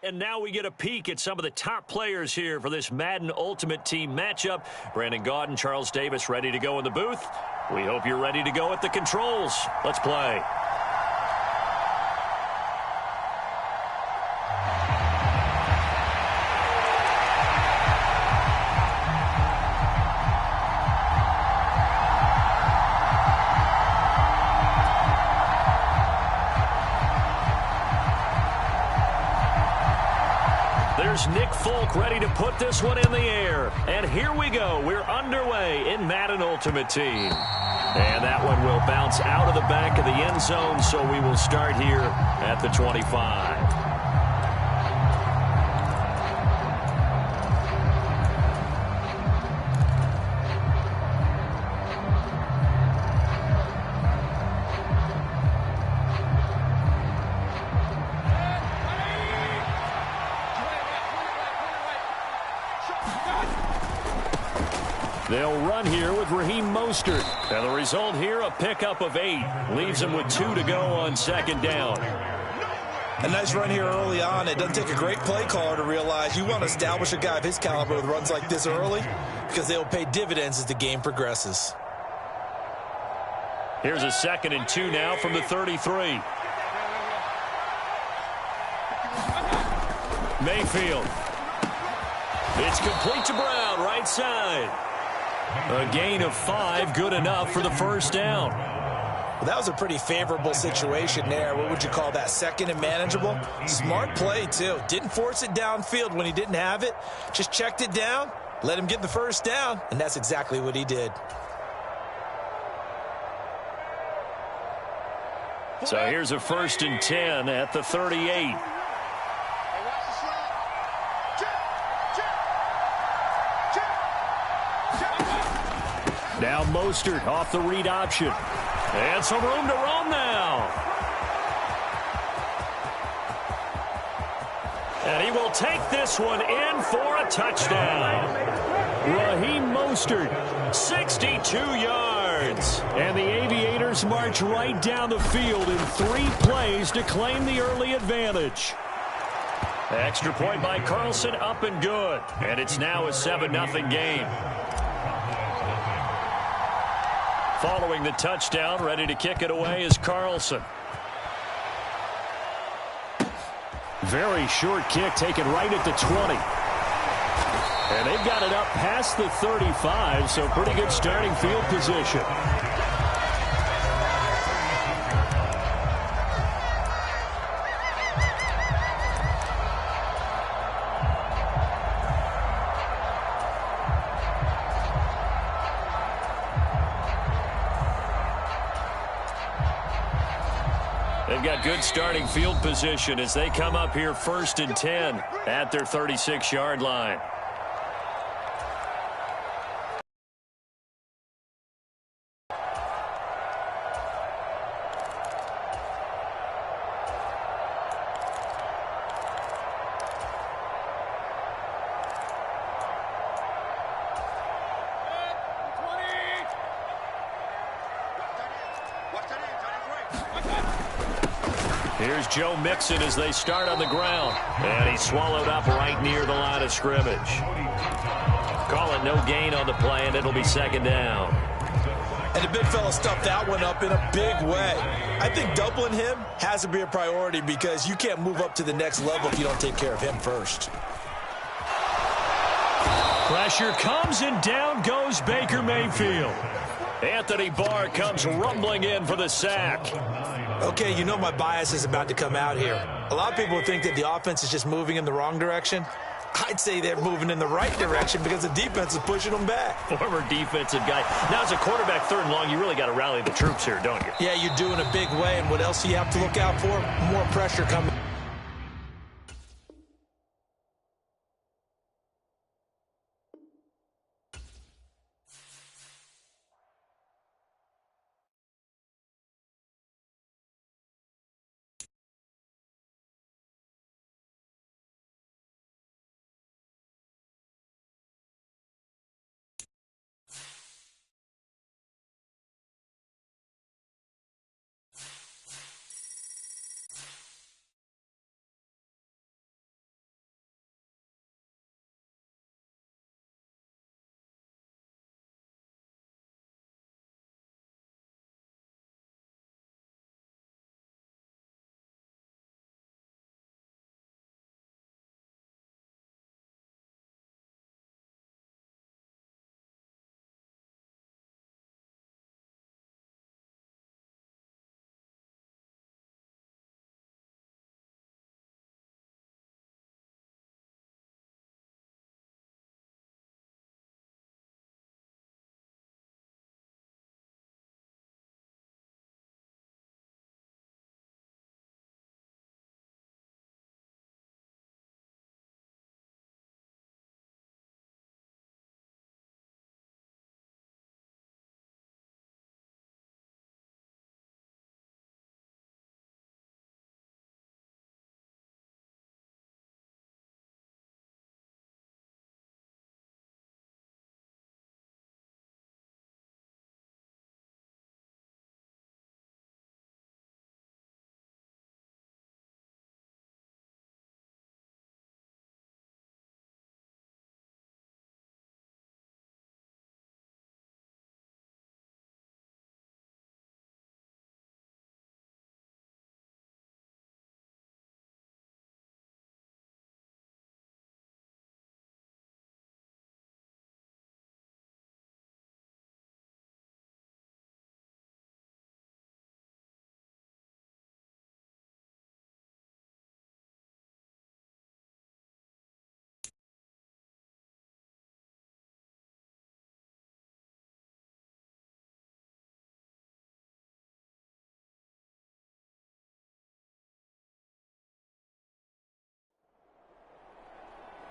And now we get a peek at some of the top players here for this Madden Ultimate Team matchup. Brandon Gaudin, Charles Davis ready to go in the booth. We hope you're ready to go at the controls. Let's play. There's Nick Folk ready to put this one in the air. And here we go. We're underway in Madden Ultimate Team. And that one will bounce out of the back of the end zone, so we will start here at the 25. They'll run here with Raheem Mostert. And the result here, a pickup of 8. Leaves him with 2 to go on second down. A nice run here early on. It doesn't take a great play caller to realize you want to establish a guy of his caliber with runs like this early because they'll pay dividends as the game progresses. Here's a 2nd and 2 now from the 33. Mayfield. It's complete to Brown, right side. A gain of 5, good enough for the first down. Well, that was a pretty favorable situation there. What would you call that, 2nd and manageable? Smart play, too. Didn't force it downfield when he didn't have it. Just checked it down, let him get the first down, and that's exactly what he did. So here's a 1st and 10 at the 38. Now Mostert off the read option. And some room to roam now. And he will take this one in for a touchdown. Raheem Mostert, 62 yards. And the Aviators march right down the field in 3 plays to claim the early advantage. Extra point by Carlson, up and good. And it's now a 7-0 game. Following the touchdown, ready to kick it away is Carlson. Very short kick taken right at the 20. And they've got it up past the 35, so pretty good starting field position. They've got good starting field position as they come up here 1st and 10 at their 36-yard line. Here's Joe Mixon as they start on the ground. And he's swallowed up right near the line of scrimmage. Call it no gain on the play, and it'll be 2nd down. And the big fella stuffed that one up in a big way. I think doubling him has to be a priority because you can't move up to the next level if you don't take care of him first. Pressure comes, and down goes Baker Mayfield. Anthony Barr comes rumbling in for the sack. Okay, you know my bias is about to come out here. A lot of people think that the offense is just moving in the wrong direction. I'd say they're moving in the right direction because the defense is pushing them back. Former defensive guy. Now, as a quarterback 3rd and long, you really got to rally the troops here, don't you? Yeah, you're doing a big way, and what else do you have to look out for? More pressure coming.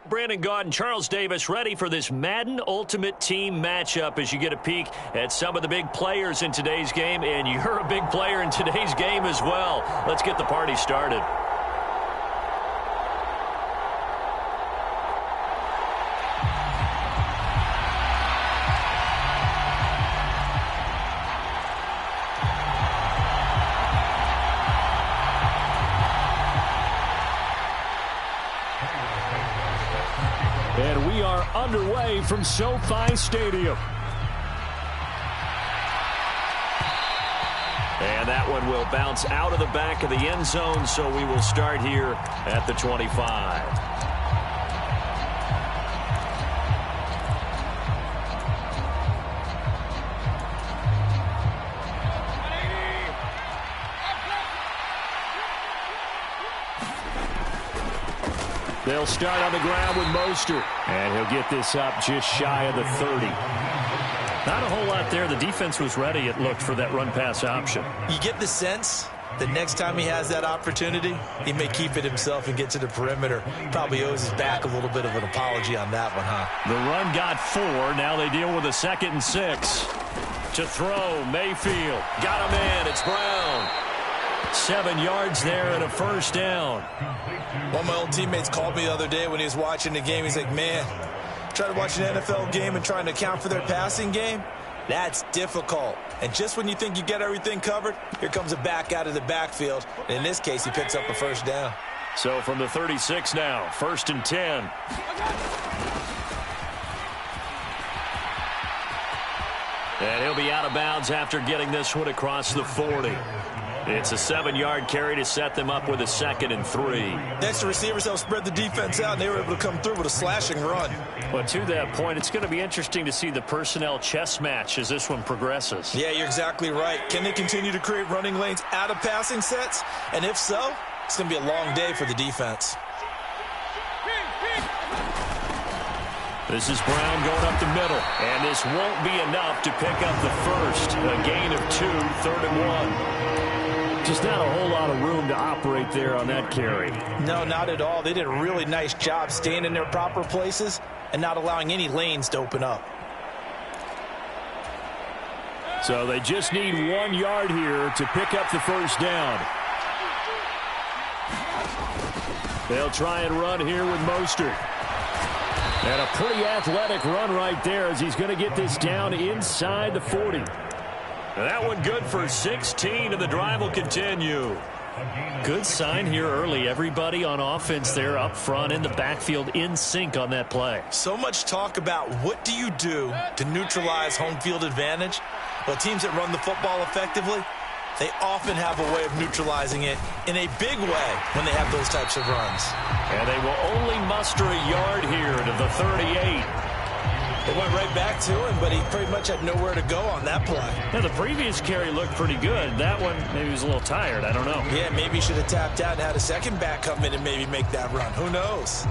Brandon Gaud and Charles Davis ready for this Madden Ultimate Team matchup as you get a peek at some of the big players in today's game, and you're a big player in today's game as well. Let's get the party started. And we are underway from SoFi Stadium. And that one will bounce out of the back of the end zone, so we will start here at the 25. They'll start on the ground with Mostert, and he'll get this up just shy of the 30. Not a whole lot there. The defense was ready, it looked, for that run-pass option. You get the sense that next time he has that opportunity, he may keep it himself and get to the perimeter. Probably owes his back a little bit of an apology on that one, huh? The run got 4. Now they deal with a 2nd and 6. To throw, Mayfield. Got him in. It's Brown. 7 yards there and a first down. One of my old teammates called me the other day when he was watching the game. He's like, man, trying to watch an NFL game and trying to account for their passing game, that's difficult. And just when you think you get everything covered, here comes a back out of the backfield. And in this case, he picks up a first down. So from the 36 now, 1st and 10. And he'll be out of bounds after getting this one across the 40. It's a 7-yard carry to set them up with a 2nd and 3. Next, the receivers helped spread the defense out, and they were able to come through with a slashing run. But to that point, it's going to be interesting to see the personnel chess match as this one progresses. Yeah, you're exactly right. Can they continue to create running lanes out of passing sets? And if so, it's going to be a long day for the defense. This is Brown going up the middle, and this won't be enough to pick up the first. A gain of 2, 3rd and 1. Just not a whole lot of room to operate there on that carry. No, not at all. They did a really nice job staying in their proper places and not allowing any lanes to open up. So they just need 1 yard here to pick up the first down. They'll try and run here with Mostert. And a pretty athletic run right there as he's going to get this down inside the 40. That one good for 16, and the drive will continue. Good sign here early. Everybody on offense there up front in the backfield in sync on that play. So much talk about what do you do to neutralize home field advantage. Well, teams that run the football effectively, they often have a way of neutralizing it in a big way when they have those types of runs. And they will only muster a yard here to the 38. They went right back to him, but he pretty much had nowhere to go on that play. Yeah, the previous carry looked pretty good. That one, maybe he was a little tired. I don't know. Yeah, maybe he should have tapped out and had a second back come in and maybe make that run. Who knows?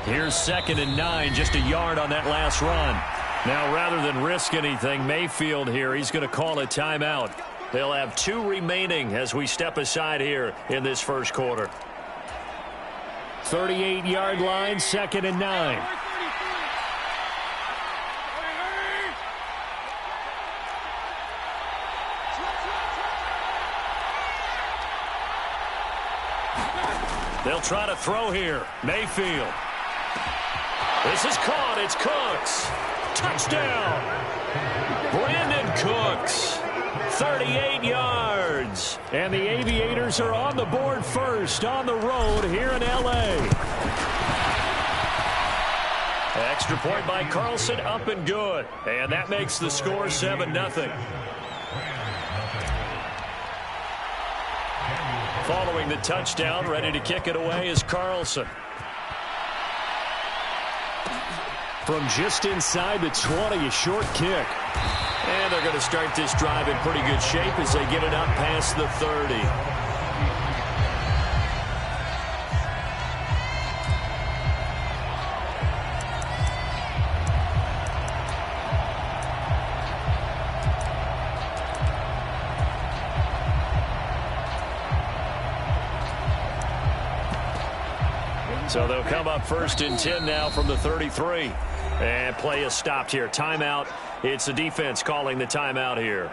Here's 2nd and 9, just a yard on that last run. Now, rather than risk anything, Mayfield here, he's going to call a timeout. They'll have 2 remaining as we step aside here in this first quarter. 38-yard line, 2nd and 9. They'll try to throw here. Mayfield. This is caught. It's Cooks. Touchdown. Brandon Cooks. 38 yards. And the Aviators are on the board first on the road here in L.A. Extra point by Carlson, up and good. And that makes the score 7-0. Following the touchdown, ready to kick it away is Carlson. From just inside the 20, a short kick. And they're going to start this drive in pretty good shape as they get it up past the 30. So they'll come up 1st and 10 now from the 33. And play is stopped here. Timeout. It's the defense calling the timeout here.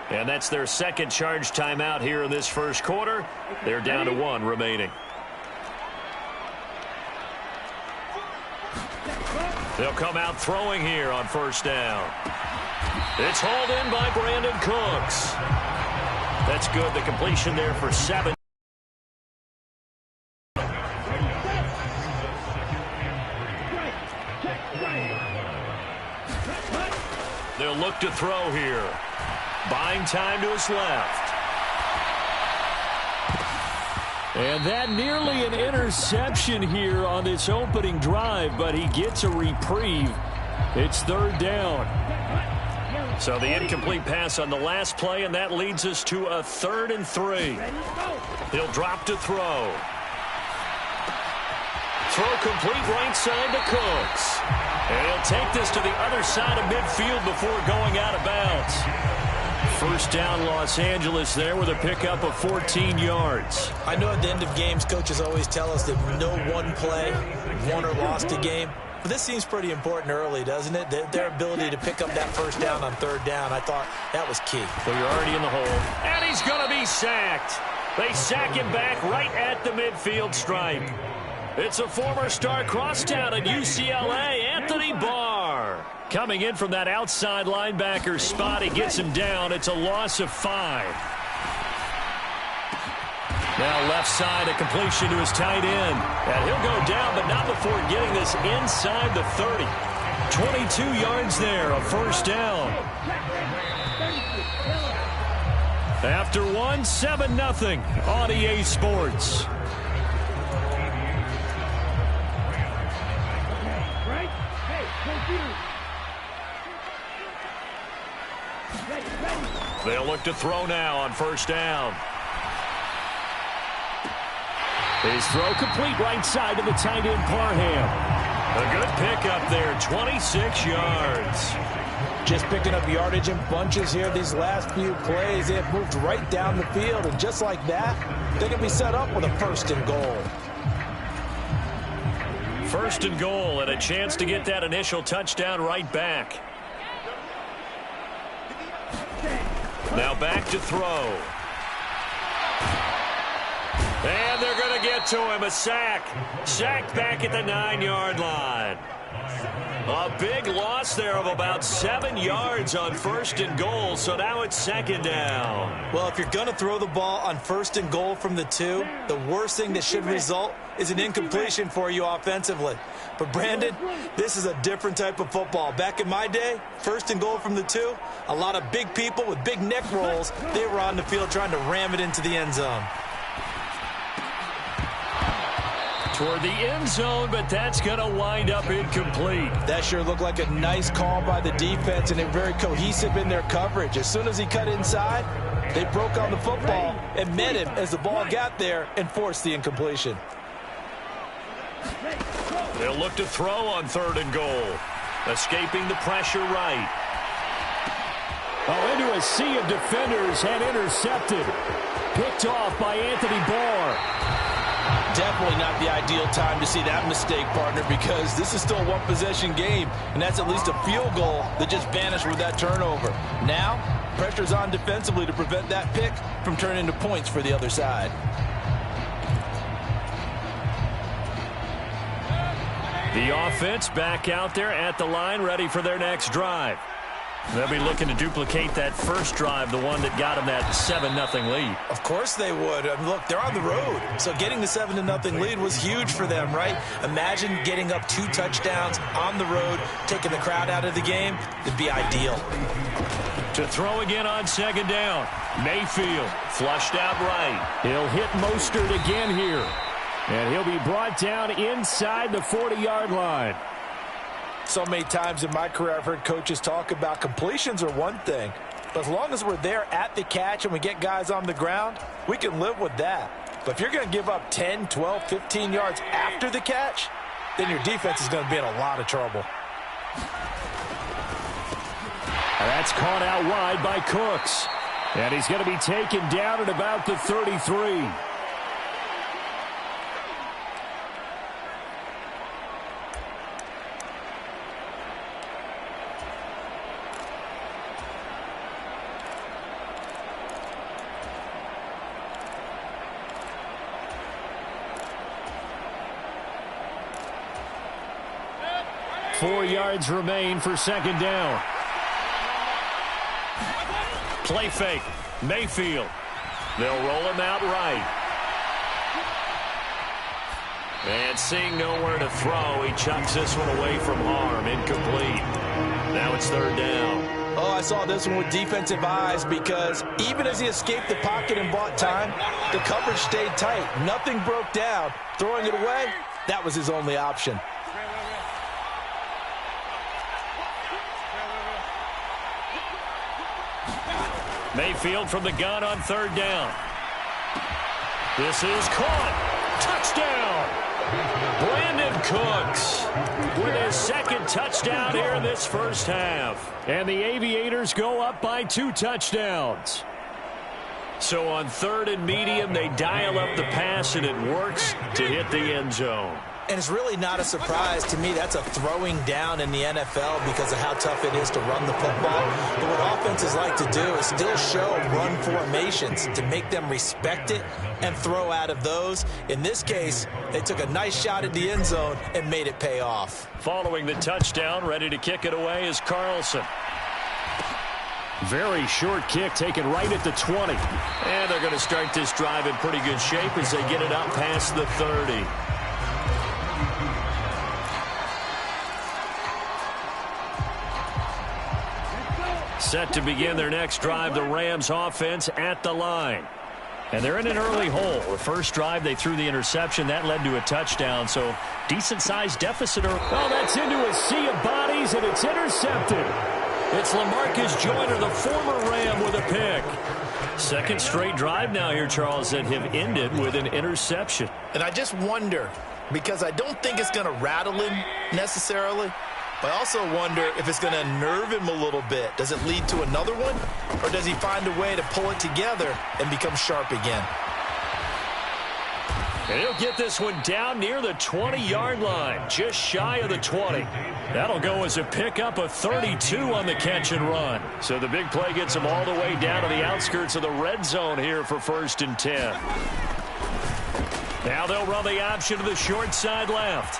And that's their second charge timeout here in this first quarter. They're down to 1 remaining. They'll come out throwing here on 1st down. It's hauled in by Brandon Cooks. That's good. The completion there for 7. They'll look to throw here. Buying time to his left. And that nearly an interception here on this opening drive, but he gets a reprieve. It's 3rd down. So the incomplete pass on the last play, and that leads us to a 3rd and 3. He'll drop to throw. Throw complete right side to Cooks. And he'll take this to the other side of midfield before going out of bounds. 1st down Los Angeles there with a pickup of 14 yards. I know at the end of games, coaches always tell us that no one play won or lost a game. But this seems pretty important early, doesn't it? Their ability to pick up that 1st down on 3rd down, I thought that was key. So you're already in the hole. And he's going to be sacked. They sack him back right at the midfield stripe. It's a former star crosstown at UCLA, Anthony Barr. Coming in from that outside linebacker spot, he gets him down. It's a loss of 5. Now left side, a completion to his tight end. And he'll go down, but not before getting this inside the 30. 22 yards there, a 1st down. After 1, 7-0 on EA Sports. They'll look to throw now on 1st down. His throw complete right side to the tight end Parham. A good pickup there, 26 yards. Just picking up yardage in bunches here these last few plays. They have moved right down the field, and just like that, they can be set up with a 1st and goal. 1st and goal, and a chance to get that initial touchdown right back. Now back to throw. And they're going to get to him. A sack. Sacked back at the 9-yard line. A big loss there of about 7 yards on 1st and goal, so now it's 2nd down. Well, if you're going to throw the ball on 1st and goal from the 2, the worst thing that should result is an incompletion for you offensively. But, Brandon, this is a different type of football. Back in my day, 1st and goal from the 2, a lot of big people with big neck rolls, they were on the field trying to ram it into the end zone. Toward the end zone, but that's going to wind up incomplete. That sure looked like a nice call by the defense, and they're very cohesive in their coverage. As soon as he cut inside, they broke on the football and met him as the ball got there and forced the incompletion. They'll look to throw on 3rd and goal. Escaping the pressure right. Oh, into a sea of defenders and intercepted. Picked off by Anthony Barr. Definitely not the ideal time to see that mistake, partner, because this is still a one-possession game, and that's at least a field goal that just vanished with that turnover. Now, pressure's on defensively to prevent that pick from turning into points for the other side. The offense back out there at the line, ready for their next drive. They'll be looking to duplicate that first drive, the one that got them that 7-0 lead. Of course they would. I mean, look, they're on the road. So getting the 7-0 lead was huge for them, right? Imagine getting up 2 touchdowns on the road, taking the crowd out of the game. It'd be ideal. To throw again on 2nd down. Mayfield flushed out right. He'll hit Mostert again here. And he'll be brought down inside the 40-yard line. So many times in my career I've heard coaches talk about completions are one thing, but as long as we're there at the catch and we get guys on the ground, we can live with that. But if you're going to give up 10, 12, 15 yards after the catch, then your defense is going to be in a lot of trouble. That's caught out wide by Cooks. And he's going to be taken down at about the 33. 4 yards remain for second down. Play fake. Mayfield. They'll roll him out right. And seeing nowhere to throw, he chucks this one away from harm. Incomplete. Now it's third down. Oh, I saw this one with defensive eyes because even as he escaped the pocket and bought time, the coverage stayed tight. Nothing broke down. Throwing it away, that was his only option. Mayfield from the gun on third down. This is caught. Touchdown. Brandon Cooks with his second touchdown here in this first half. And the Aviators go up by 2 touchdowns. So on third and medium, they dial up the pass, and it works to hit the end zone. And it's really not a surprise to me. That's a throwing down in the NFL because of how tough it is to run the football. But what offenses like to do is still show run formations to make them respect it and throw out of those. In this case, they took a nice shot at the end zone and made it pay off. Following the touchdown, ready to kick it away is Carlson. Very short kick taken right at the 20. And they're going to start this drive in pretty good shape as they get it up past the 30. Set to begin their next drive, the Rams offense at the line. And they're in an early hole. The first drive, they threw the interception. That led to a touchdown, so decent-sized deficit. Oh, that's into a sea of bodies, and it's intercepted. It's LaMarcus Joyner, the former Ram, with a pick. Second straight drive now here, Charles, that have ended with an interception. And I just wonder, because I don't think it's going to rattle him necessarily, but I also wonder if it's going to nerve him a little bit. Does it lead to another one? Or does he find a way to pull it together and become sharp again? And he'll get this one down near the 20-yard line, just shy of the 20. That'll go as a pickup of 32 on the catch and run. So the big play gets him all the way down to the outskirts of the red zone here for 1st and 10. Now they'll run the option to the short side left.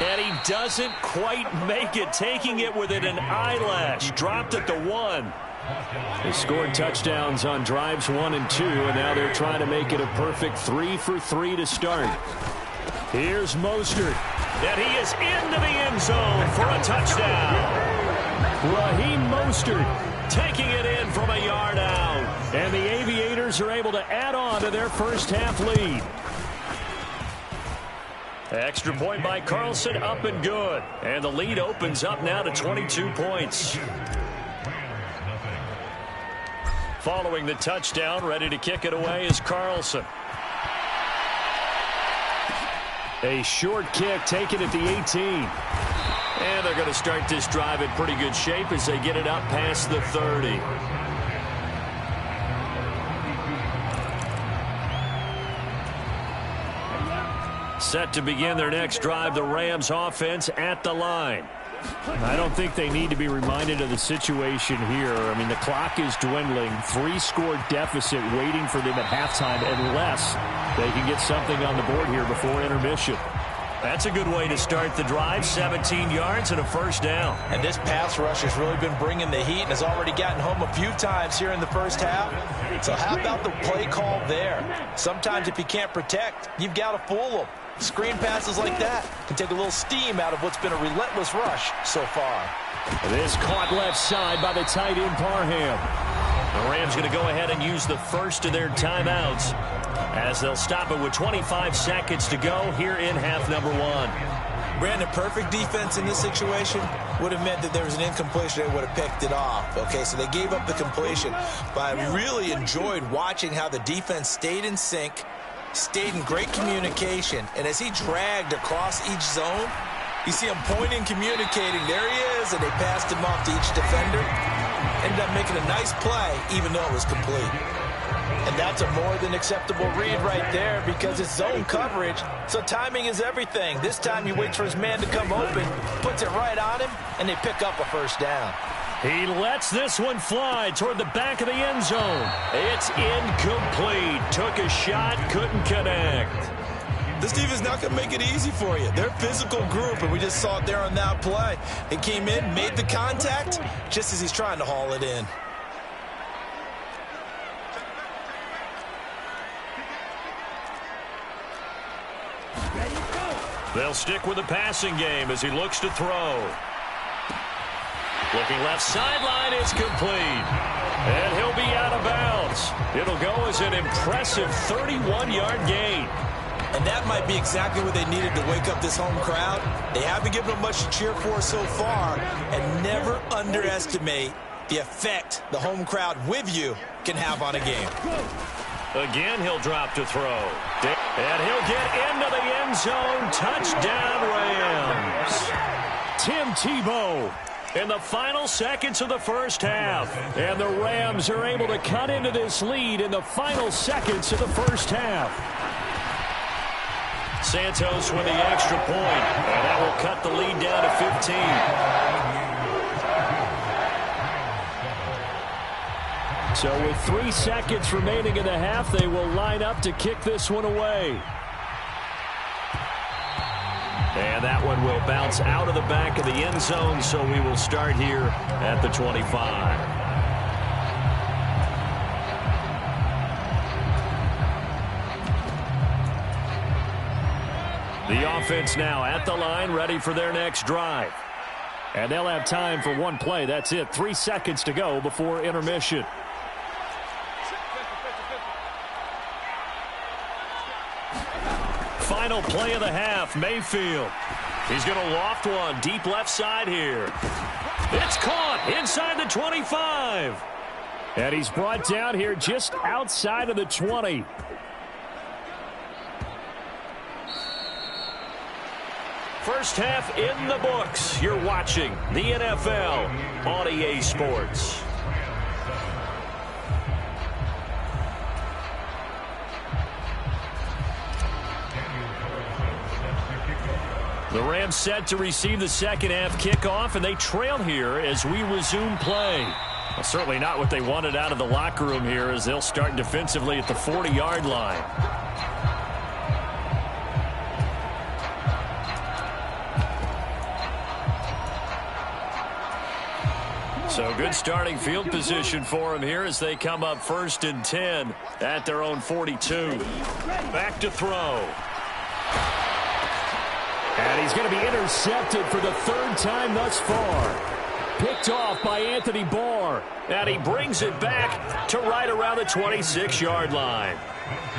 And he doesn't quite make it, taking it within an eyelash. Dropped at the 1. They scored touchdowns on drives 1 and 2, and now they're trying to make it a perfect 3 for 3 to start. Here's Mostert, and he is into the end zone for a touchdown. Raheem Mostert taking it in from a yard out, and the Aviators are able to add on to their first half lead. Extra point by Carlson, up and good. And the lead opens up now to 22 points. Following the touchdown, ready to kick it away is Carlson. A short kick taken at the 18. And they're going to start this drive in pretty good shape as they get it up past the 30. Set to begin their next drive, the Rams offense at the line. I don't think they need to be reminded of the situation here. I mean, the clock is dwindling. 3-score deficit waiting for them at halftime unless they can get something on the board here before intermission. That's a good way to start the drive. 17 yards and a first down. And this pass rush has really been bringing the heat and has already gotten home a few times here in the first half. So how about the play call there? Sometimes if you can't protect, you've got to fool them. Screen passes like that can take a little steam out of what's been a relentless rush so far. This caught left side by the tight end Parham. The Rams going to go ahead and use the first of their timeouts as they'll stop it with 25 seconds to go here in half number 1. Brandon, perfect defense in this situation would have meant that there was an incompletion. They would have picked it off. Okay, so they gave up the completion. But I really enjoyed watching how the defense stayed in sync, stayed in great communication, and as he dragged across each zone, you see him pointing, communicating. There he is, and they passed him off to each defender. Ended up making a nice play, even though it was complete. And that's a more than acceptable read right there because it's zone coverage, so timing is everything. This time he waits for his man to come open, puts it right on him, and they pick up a first down. He lets this one fly toward the back of the end zone. It's incomplete. Took a shot, couldn't connect. This defense is not going to make it easy for you. They're a physical group, and we just saw it there on that play. He came in, made the contact, just as he's trying to haul it in. They'll stick with the passing game as he looks to throw. Looking left sideline, it's complete. And he'll be out of bounds. It'll go as an impressive 31-yard gain. And that might be exactly what they needed to wake up this home crowd. They haven't given them much to cheer for so far, and never underestimate the effect the home crowd with you can have on a game. Again, he'll drop to throw. And he'll get into the end zone. Touchdown, Rams. Tim Tebow in the final seconds of the first half. And the Rams are able to cut into this lead in the final seconds of the first half. Santos with the extra point. And that will cut the lead down to 15. So with 3 seconds remaining in the half, they will line up to kick this one away. And that one will bounce out of the back of the end zone, so we will start here at the 25. The offense now at the line, ready for their next drive. And they'll have time for one play. That's it. 3 seconds to go before intermission. Final play of the half, Mayfield. He's going to loft one deep left side here. It's caught inside the 25. And he's brought down here just outside of the 20. First half in the books. You're watching the NFL on EA Sports. The Rams set to receive the second half kickoff, and they trail here as we resume play. Well, certainly not what they wanted out of the locker room here as they'll start defensively at the 40-yard line. So good starting field position for them here as they come up 1st and 10 at their own 42. Back to throw. And he's going to be intercepted for the 3rd time thus far. Picked off by Anthony Barr. And he brings it back to right around the 26-yard line.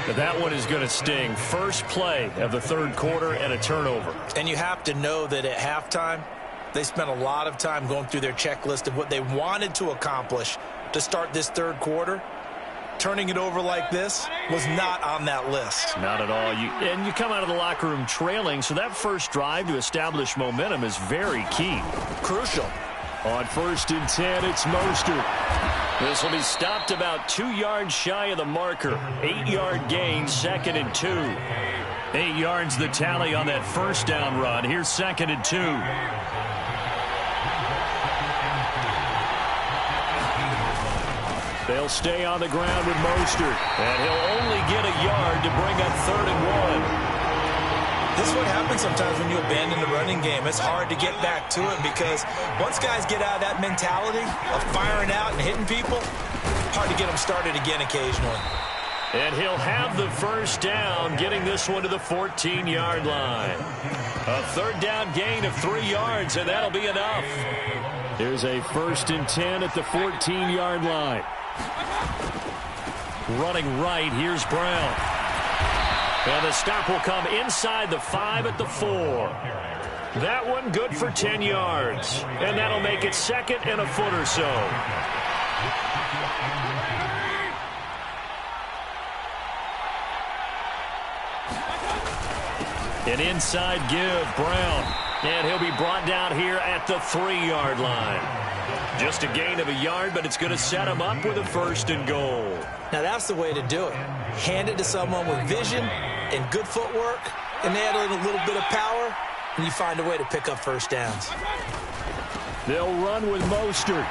But that one is going to sting. First play of the 3rd quarter and a turnover. And you have to know that at halftime, they spent a lot of time going through their checklist of what they wanted to accomplish to start this 3rd quarter. Turning it over like this was not on that list. Not at all. And you come out of the locker room trailing, so that first drive to establish momentum is very key. Crucial. On 1st and 10, it's Mostert. This will be stopped about 2 yards shy of the marker. 8-yard gain, 2nd and 2. 8 yards the tally on that first down run. Here's 2nd and 2. They'll stay on the ground with Mostert. And he'll only get a yard to bring up 3rd and 1. This is what happens sometimes when you abandon the running game. It's hard to get back to it because once guys get out of that mentality of firing out and hitting people, hard to get them started again occasionally. And he'll have the first down, getting this one to the 14-yard line. A 3rd down gain of 3 yards, and that'll be enough. Here's a 1st and 10 at the 14-yard line. Running right, here's Brown. And the stop will come inside the 5 at the 4. That one good for 10 yards. And that'll make it 2nd and a foot or so. An inside give, Brown. And he'll be brought down here at the 3-yard line. Just a gain of a yard, but it's going to set him up with a 1st and goal. Now that's the way to do it. Hand it to someone with vision and good footwork, and add in a little bit of power, and you find a way to pick up 1st downs. They'll run with Mostert.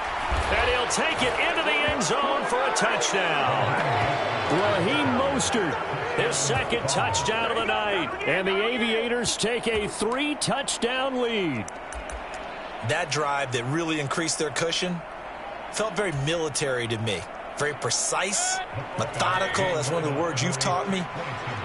And he'll take it into the end zone for a touchdown. Raheem Mostert, his second touchdown of the night. And the Aviators take a 3-touchdown lead. That drive that really increased their cushion felt very military to me. Very precise, methodical. That's one of the words you've taught me.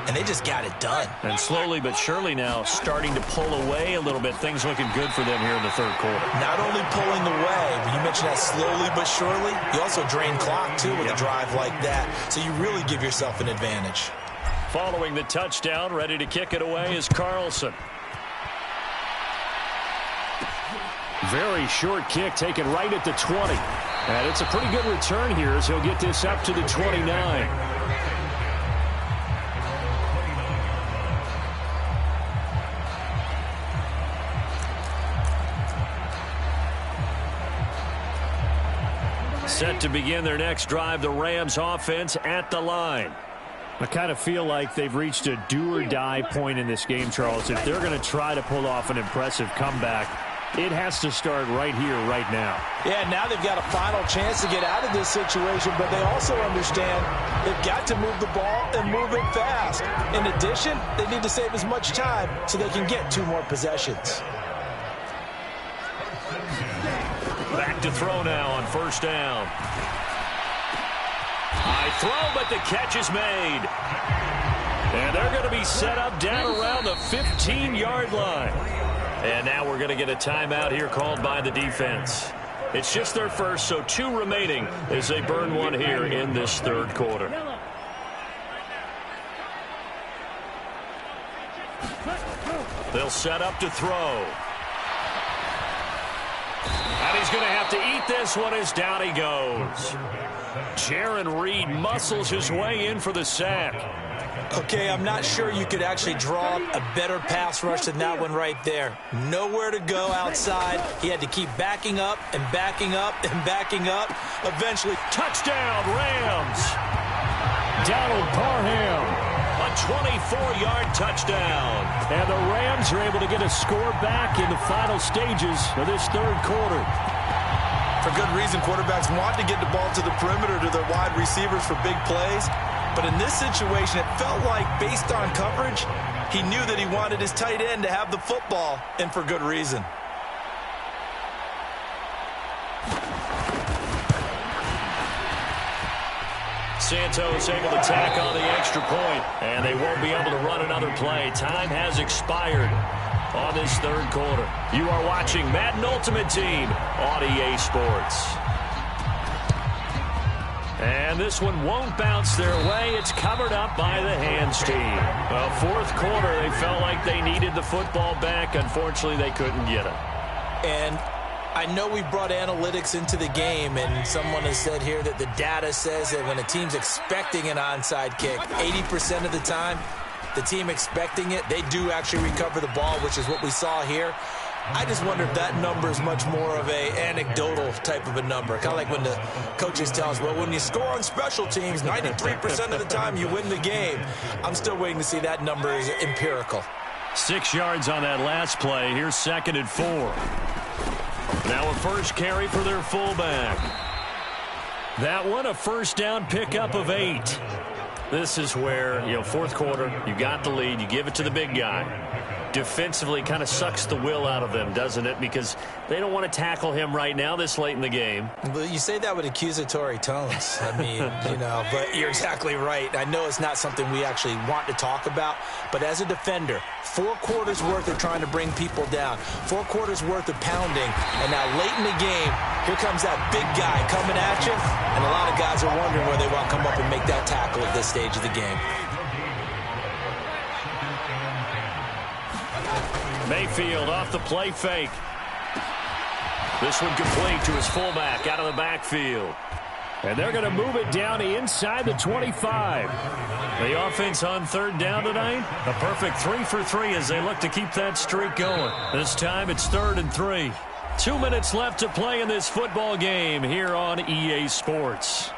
And they just got it done. And slowly but surely now starting to pull away a little bit. Things looking good for them here in the third quarter. Not only pulling away, but you mentioned that slowly but surely. You also drain clock, too, with a drive like that. So you really give yourself an advantage. Following the touchdown, ready to kick it away is Carlson. Very short kick taken right at the 20. And it's a pretty good return here as he'll get this up to the 29. Set to begin their next drive, the Rams offense at the line. I kind of feel like they've reached a do-or-die point in this game, Charles. If they're going to try to pull off an impressive comeback, it has to start right here, right now. Yeah, now they've got a final chance to get out of this situation, but they also understand they've got to move the ball and move it fast. In addition, they need to save as much time so they can get 2 more possessions. Back to throw now on first down. High throw, but the catch is made. And they're going to be set up down around the 15-yard line. And now we're going to get a timeout here called by the defense. It's just their first, so 2 remaining as they burn one here in this third quarter. They'll set up to throw. And he's going to have to eat this one as down he goes. Jaron Reed muscles his way in for the sack. Okay, I'm not sure you could actually draw a better pass rush than that one right there. Nowhere to go outside. He had to keep backing up and backing up and backing up. Eventually, touchdown, Rams. Donald Parham, a 24-yard touchdown. And the Rams are able to get a score back in the final stages of this third quarter. For good reason, quarterbacks want to get the ball to the perimeter to their wide receivers for big plays. But in this situation, it felt like, based on coverage, he knew that he wanted his tight end to have the football, and for good reason. Santos able to tack on the extra point, and they won't be able to run another play. Time has expired on this third quarter. You are watching Madden Ultimate Team on EA Sports. And this one won't bounce their way. It's covered up by the hands team. Well, fourth quarter, they felt like they needed the football back. Unfortunately, they couldn't get it. And I know we brought analytics into the game, and someone has said here that the data says that when a team's expecting an onside kick, 80% of the time, the team expecting it, they do actually recover the ball, which is what we saw here. I just wonder if that number is much more of a anecdotal type of a number. Kind of like when the coaches tell us, well, when you score on special teams, 93% of the time you win the game. I'm still waiting to see that number is empirical. 6 yards on that last play. Here's 2nd and 4. Now a first carry for their fullback. That one, a first down pickup of 8. This is where, fourth quarter, you got the lead, you give it to the big guy. Defensively kind of sucks the will out of them, doesn't it? Because they don't want to tackle him right now this late in the game. But you say that with accusatory tones. I mean, but you're exactly right. I know it's not something we actually want to talk about, but as a defender, 4 quarters worth of trying to bring people down, 4 quarters worth of pounding, and now late in the game, here comes that big guy coming at you, and a lot of guys are wondering where they want to come up and make that tackle at this stage of the game. Mayfield off the play fake. This one complete to his fullback out of the backfield. And they're going to move it down inside the 25. The offense on third down tonight, a perfect 3 for 3 as they look to keep that streak going. This time it's 3rd and 3. 2 minutes left to play in this football game here on EA Sports.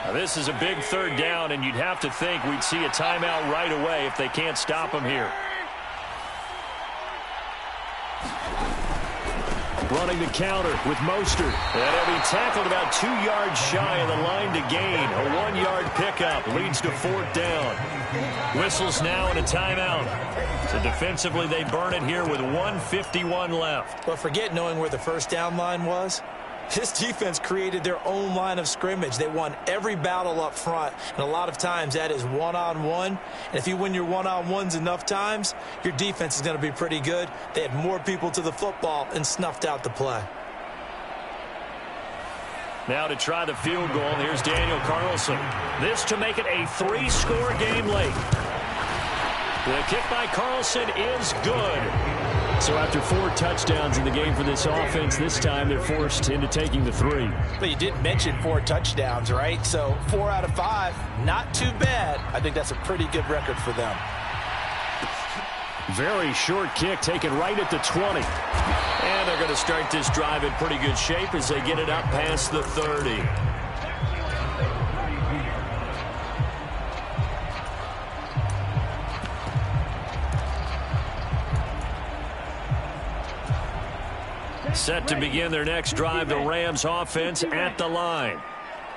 Now this is a big 3rd down, and you'd have to think we'd see a timeout right away if they can't stop him here. running the counter with Mostert. And he'll be tackled about 2 yards shy of the line to gain. A 1-yard pickup leads to 4th down. Whistles now and a timeout. So defensively, they burn it here with 1:51 left. But forget knowing where the first down line was. This defense created their own line of scrimmage. They won every battle up front, and a lot of times that is one-on-one. And if you win your one-on-ones enough times, your defense is going to be pretty good. They had more people to the football and snuffed out the play. Now to try the field goal, here's Daniel Carlson. This to make it a 3-score game late. The kick by Carlson is good. So after 4 touchdowns in the game for this offense, this time they're forced into taking the 3. But you did mention 4 touchdowns, right? So 4 out of 5, not too bad. I think that's a pretty good record for them. Very short kick taken right at the 20. And they're going to start this drive in pretty good shape as they get it up past the 30. Set to begin their next drive, the Rams offense at the line.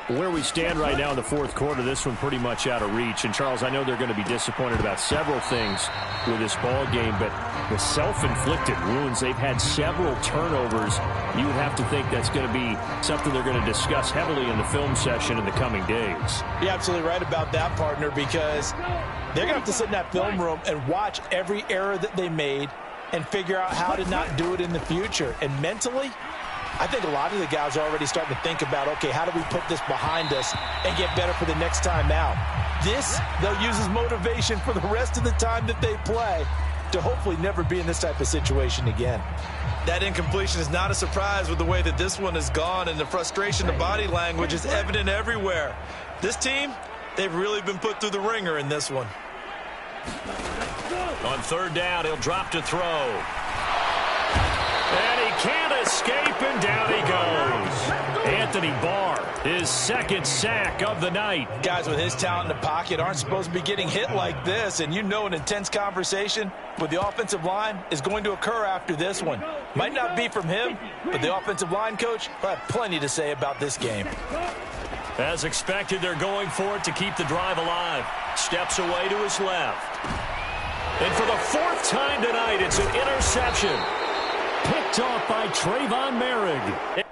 Where we stand right now in the 4th quarter, this one pretty much out of reach. And, Charles, I know they're going to be disappointed about several things with this ball game, but the self-inflicted wounds, they've had several turnovers. You would have to think that's going to be something they're going to discuss heavily in the film session in the coming days. You're absolutely right about that, partner, because they're going to have to sit in that film room and watch every error that they made and figure out how to not do it in the future. And mentally, I think a lot of the guys are already starting to think about, okay, how do we put this behind us and get better for the next time out? This, they'll use as motivation for the rest of the time that they play to hopefully never be in this type of situation again. That incompletion is not a surprise with the way that this one has gone, and the frustration, the body language is evident everywhere. This team, they've really been put through the ringer in this one. On 3rd down, he'll drop to throw. And he can't escape, and down he goes. Anthony Barr, his 2nd sack of the night. Guys with his talent in the pocket aren't supposed to be getting hit like this, and you know an intense conversation with the offensive line is going to occur after this one. Might not be from him, but the offensive line coach will have plenty to say about this game. As expected, they're going for it to keep the drive alive. Steps away to his left. And for the 4th time tonight, it's an interception. Picked off by Trayvon Merrick.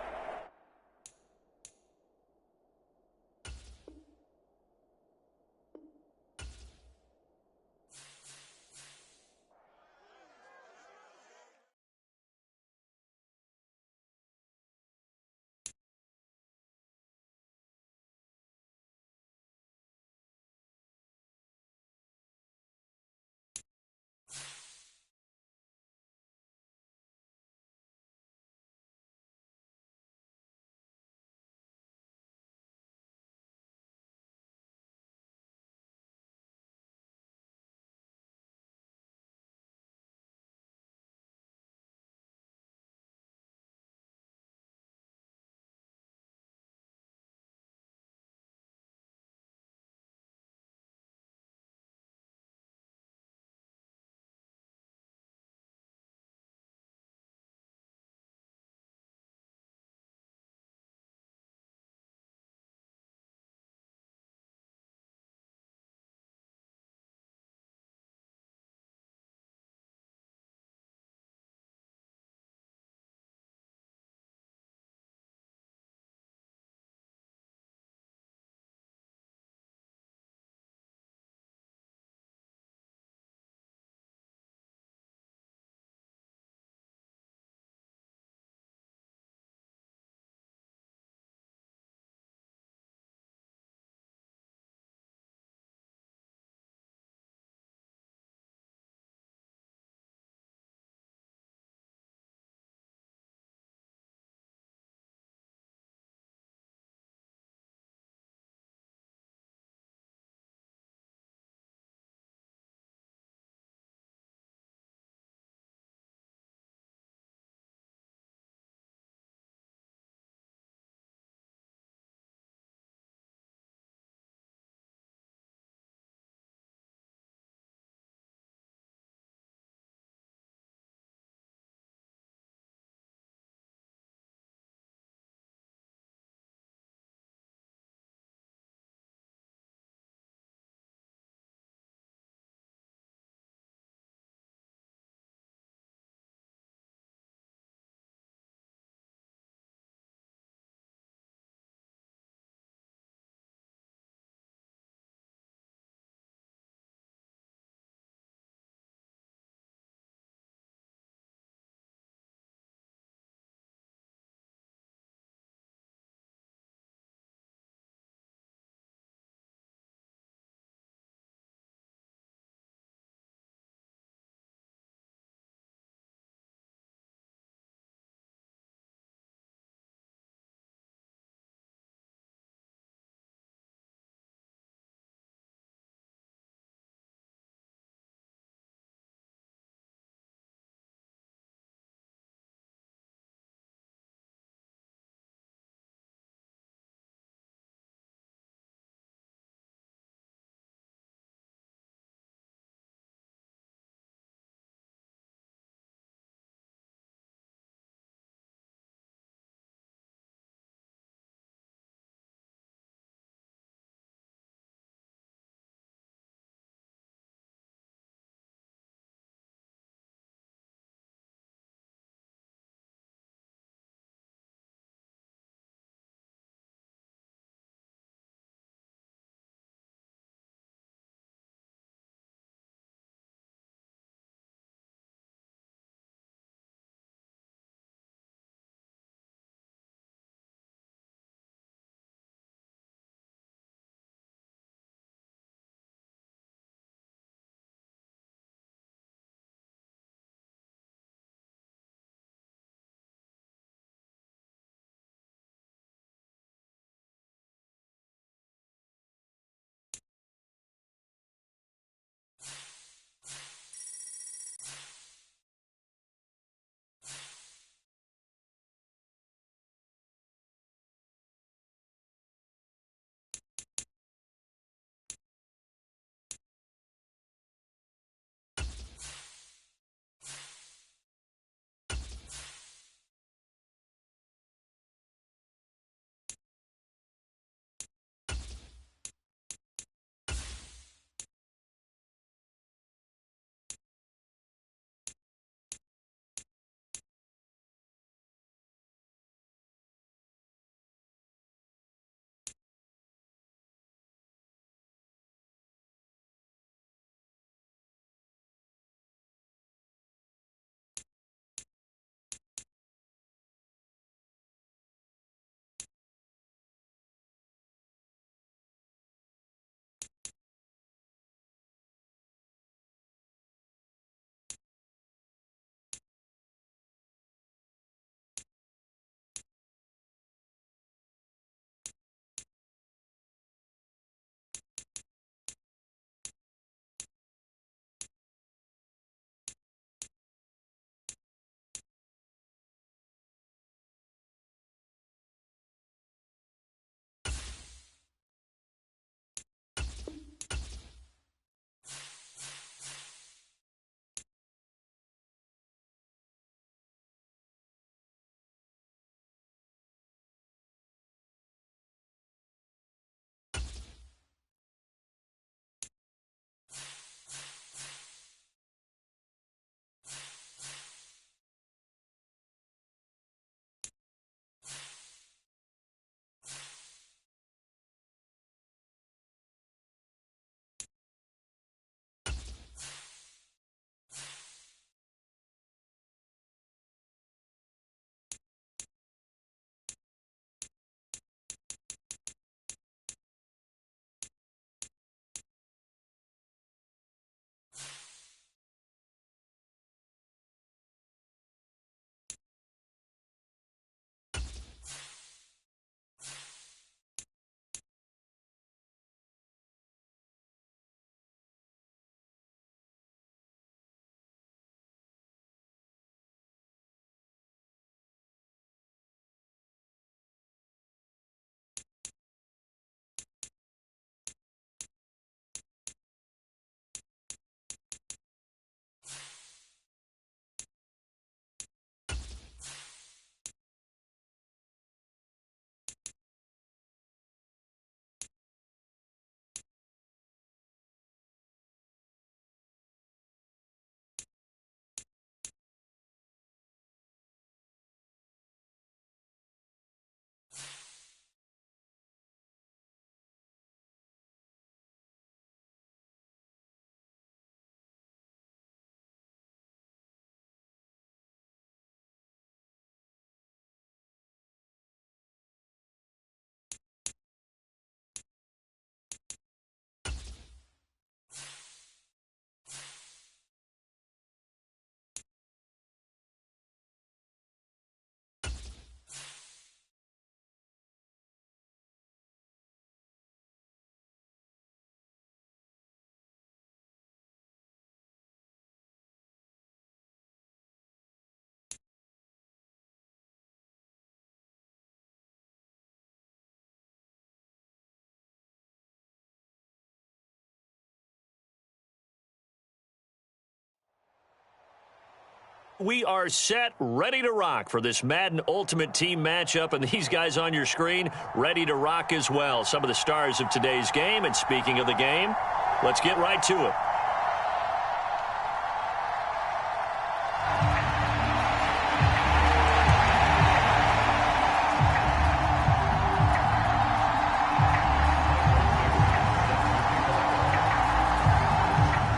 We are set, ready to rock for this Madden Ultimate Team matchup, and these guys on your screen ready to rock as well. Some of the stars of today's game, and speaking of the game, let's get right to it.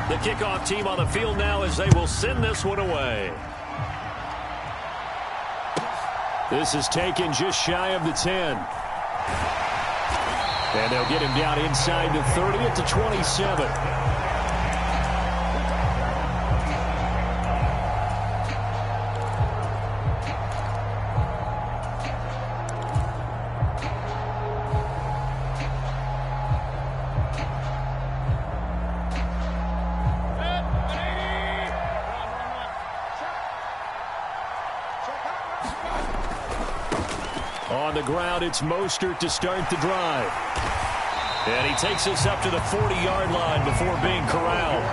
The kickoff team on the field now as they will send this one away. This is taken just shy of the 10. And they'll get him down inside the 30 at the 27. On the ground, it's Mostert to start the drive. And he takes us up to the 40-yard line before being corralled.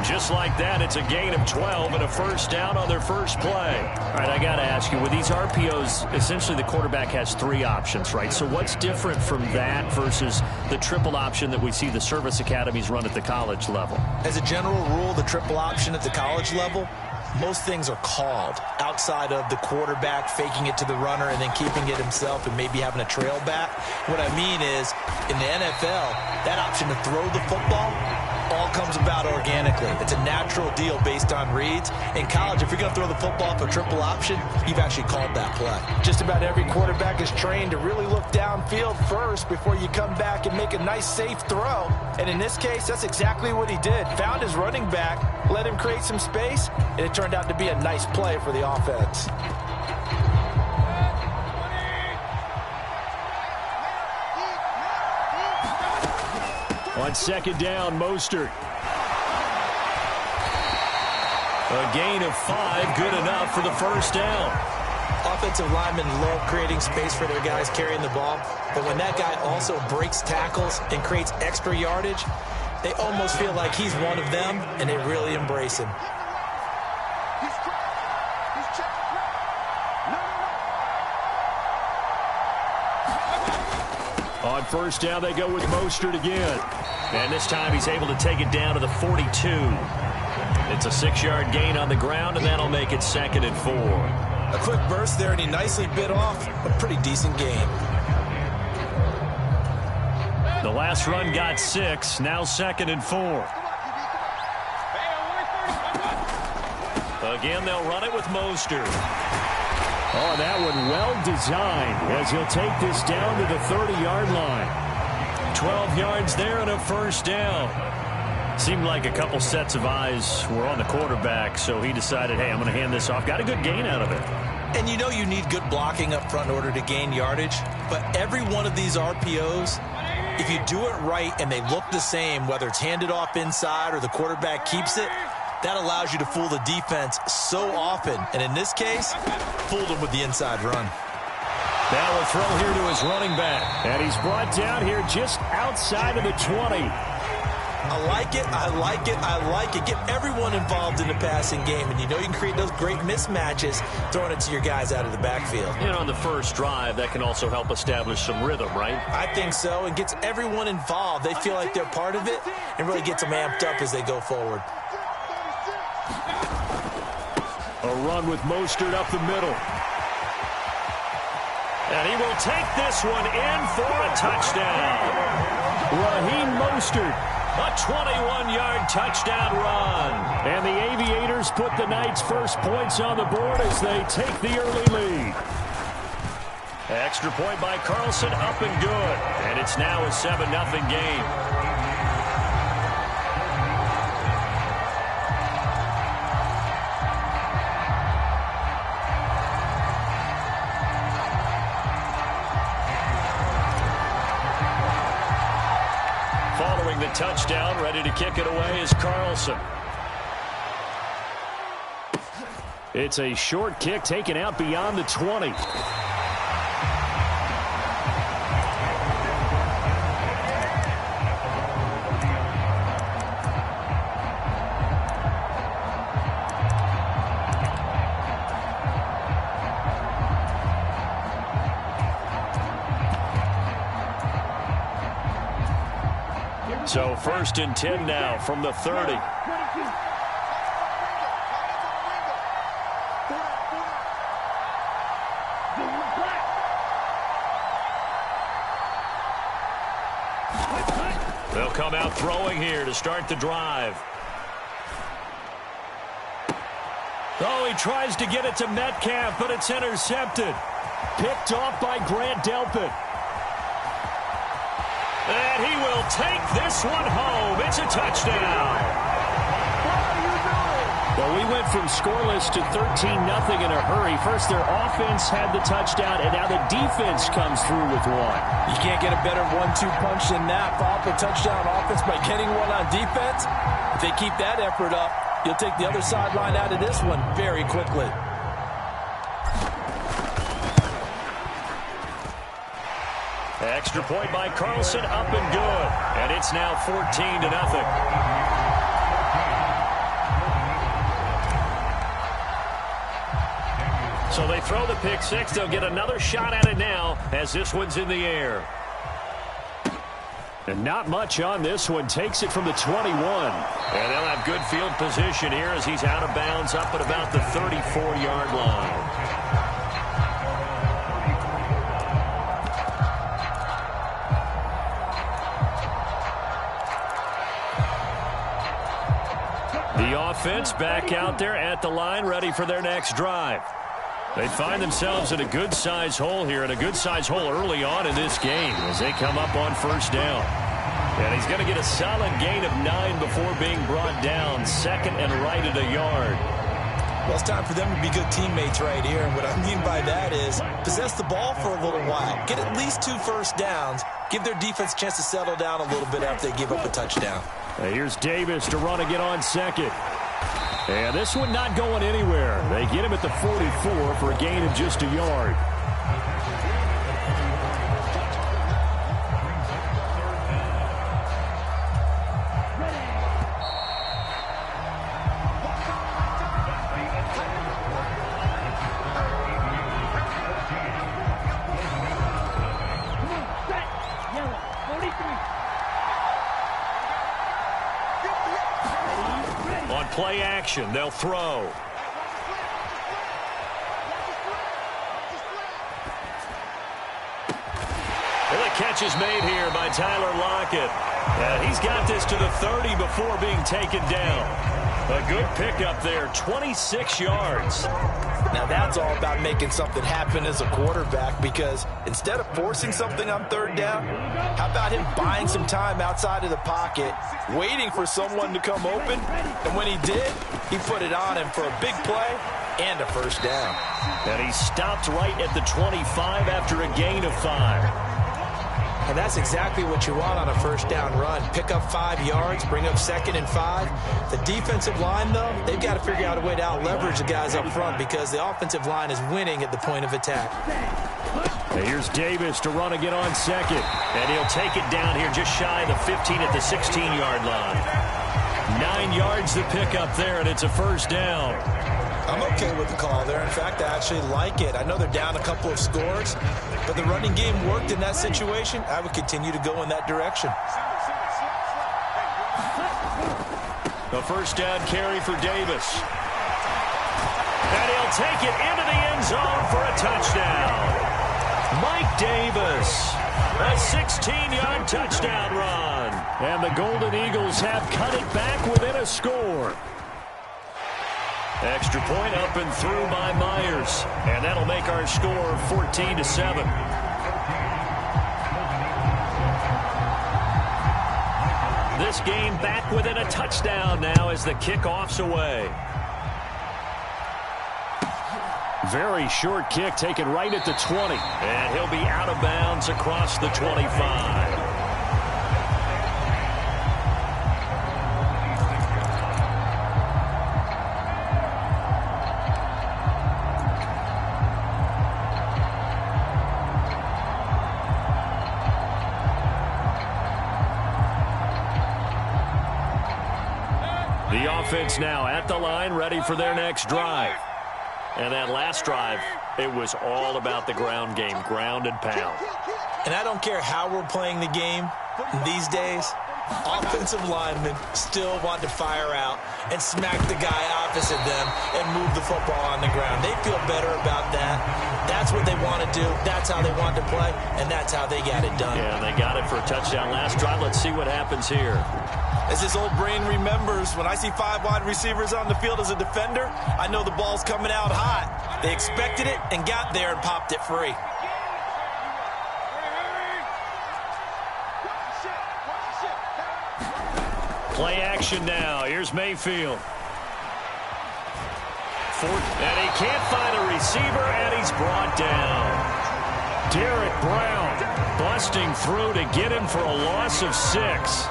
Just like that, it's a gain of 12 and a first down on their first play. All right, I got to ask you, with these RPOs, essentially the quarterback has three options, right? So what's different from that versus the triple option that we see the service academies run at the college level? As a general rule, the triple option at the college level, most things are called outside of the quarterback faking it to the runner and then keeping it himself and maybe having a trail back. What I mean is, in the NFL, that option to throw the football all comes about organically. It's a natural deal based on reads. In college, if you're going to throw the football for triple option, you've actually called that play. Just about every quarterback is trained to really look downfield first before you come back and make a nice, safe throw. And in this case, that's exactly what he did. Found his running back, let him create some space, and it turned out to be a nice play for the offense. On second down, Mostert. A gain of 5, good enough for the first down. Offensive linemen love creating space for their guys carrying the ball, but when that guy also breaks tackles and creates extra yardage, they almost feel like he's one of them, and they really embrace him. On first down, they go with Mostert again. And this time he's able to take it down to the 42. It's a 6-yard gain on the ground, and that'll make it 2nd and 4. A quick burst there, and he nicely bit off a pretty decent gain. The last run got 6, now 2nd and 4. Again, they'll run it with Mostert. Oh, that one well designed as he'll take this down to the 30-yard line. 12 yards there and a first down. Seemed like a couple sets of eyes were on the quarterback, so he decided, hey, I'm going to hand this off. Got a good gain out of it. And you know you need good blocking up front in order to gain yardage, but every one of these RPOs, if you do it right and they look the same, whether it's handed off inside or the quarterback keeps it, that allows you to fool the defense so often. And in this case, fooled him with the inside run. Now a throw here to his running back. And he's brought down here just outside of the 20. I like it, I like it, I like it. Get everyone involved in the passing game. And you know you can create those great mismatches throwing it to your guys out of the backfield. And on the first drive, that can also help establish some rhythm, right? I think so. It gets everyone involved. They feel like they're part of it and really gets them amped up as they go forward. A run with Mostert up the middle. And he will take this one in for a touchdown. Raheem Mostert, a 21-yard touchdown run. And the Aviators put the Knights' first points on the board as they take the early lead. Extra point by Carlson, up and good. And it's now a 7-0 game. Following the touchdown, ready to kick it away is Carlson. It's a short kick taken out beyond the 20. So 1st and 10 now from the 30. They'll come out throwing here to start the drive. Oh, he tries to get it to Metcalf, but it's intercepted. Picked off by Grant Delpit. And he will take this one home. It's a touchdown. Well, we went from scoreless to 13-0 in a hurry. First, their offense had the touchdown, and now the defense comes through with one. You can't get a better 1-2 punch than that. Follow up a touchdown offense by getting one on defense. If they keep that effort up, you'll take the other sideline out of this one very quickly. Extra point by Carlson, up and good. And it's now 14-0. So they throw the pick six. They'll get another shot at it now as this one's in the air. And not much on this one. Takes it from the 21. And they'll have good field position here as he's out of bounds up at about the 34-yard line. The offense back out there at the line, ready for their next drive. They find themselves in a good-sized hole here, and a good-sized hole early on in this game as they come up on 1st down. And he's going to get a solid gain of 9 before being brought down. 2nd and right at a yard. Well, it's time for them to be good teammates right here. And what I mean by that is possess the ball for a little while. Get at least 2 first downs. Give their defense a chance to settle down a little bit after they give up a touchdown. Here's Davis to run again on 2nd. And this one not going anywhere. They get him at the 44 for a gain of just a yard. Play action. They'll throw. And the catch is made here by Tyler Lockett. And he's got this to the 30 before being taken down. A good pickup there, 26 yards. Now that's all about making something happen as a quarterback, because instead of forcing something on 3rd down, how about him buying some time outside of the pocket, waiting for someone to come open, and when he did, he put it on him for a big play and a 1st down. And he stopped right at the 25 after a gain of 5. And that's exactly what you want on a 1st down run. Pick up 5 yards, bring up 2nd and 5. The defensive line, though, they've got to figure out a way to out-leverage the guys up front because the offensive line is winning at the point of attack. And here's Davis to run again on 2nd. And he'll take it down here just shy of the 15 at the 16-yard line. 9 yards to pick up there, and it's a 1st down. I'm okay with the call there. In fact, I actually like it. I know they're down a couple of scores, but the running game worked in that situation. I would continue to go in that direction. A 1st down carry for Davis. And he'll take it into the end zone for a touchdown. Mike Davis, a 16-yard touchdown run. And the Golden Eagles have cut it back within a score. Extra point up and through by Myers. And that'll make our score 14-7. This game back within a touchdown now as the kickoff's away. Very short kick taken right at the 20. And he'll be out of bounds across the 25. The offense now at the line, ready for their next drive. And that last drive, it was all about the ground game, ground and pound. And I don't care how we're playing the game these days, Offensive linemen still want to fire out and smack the guy opposite them and move the football on the ground. They feel better about that. That's what they want to do. That's how they want to play, and that's how they got it done. Yeah, they got it for a touchdown last drive. Let's see what happens here. As his old brain remembers, when I see 5 wide receivers on the field as a defender, I know the ball's coming out hot. They expected it and got there and popped it free. Play action now. Here's Mayfield. And he can't find a receiver, and he's brought down. Derek Brown busting through to get him for a loss of 6.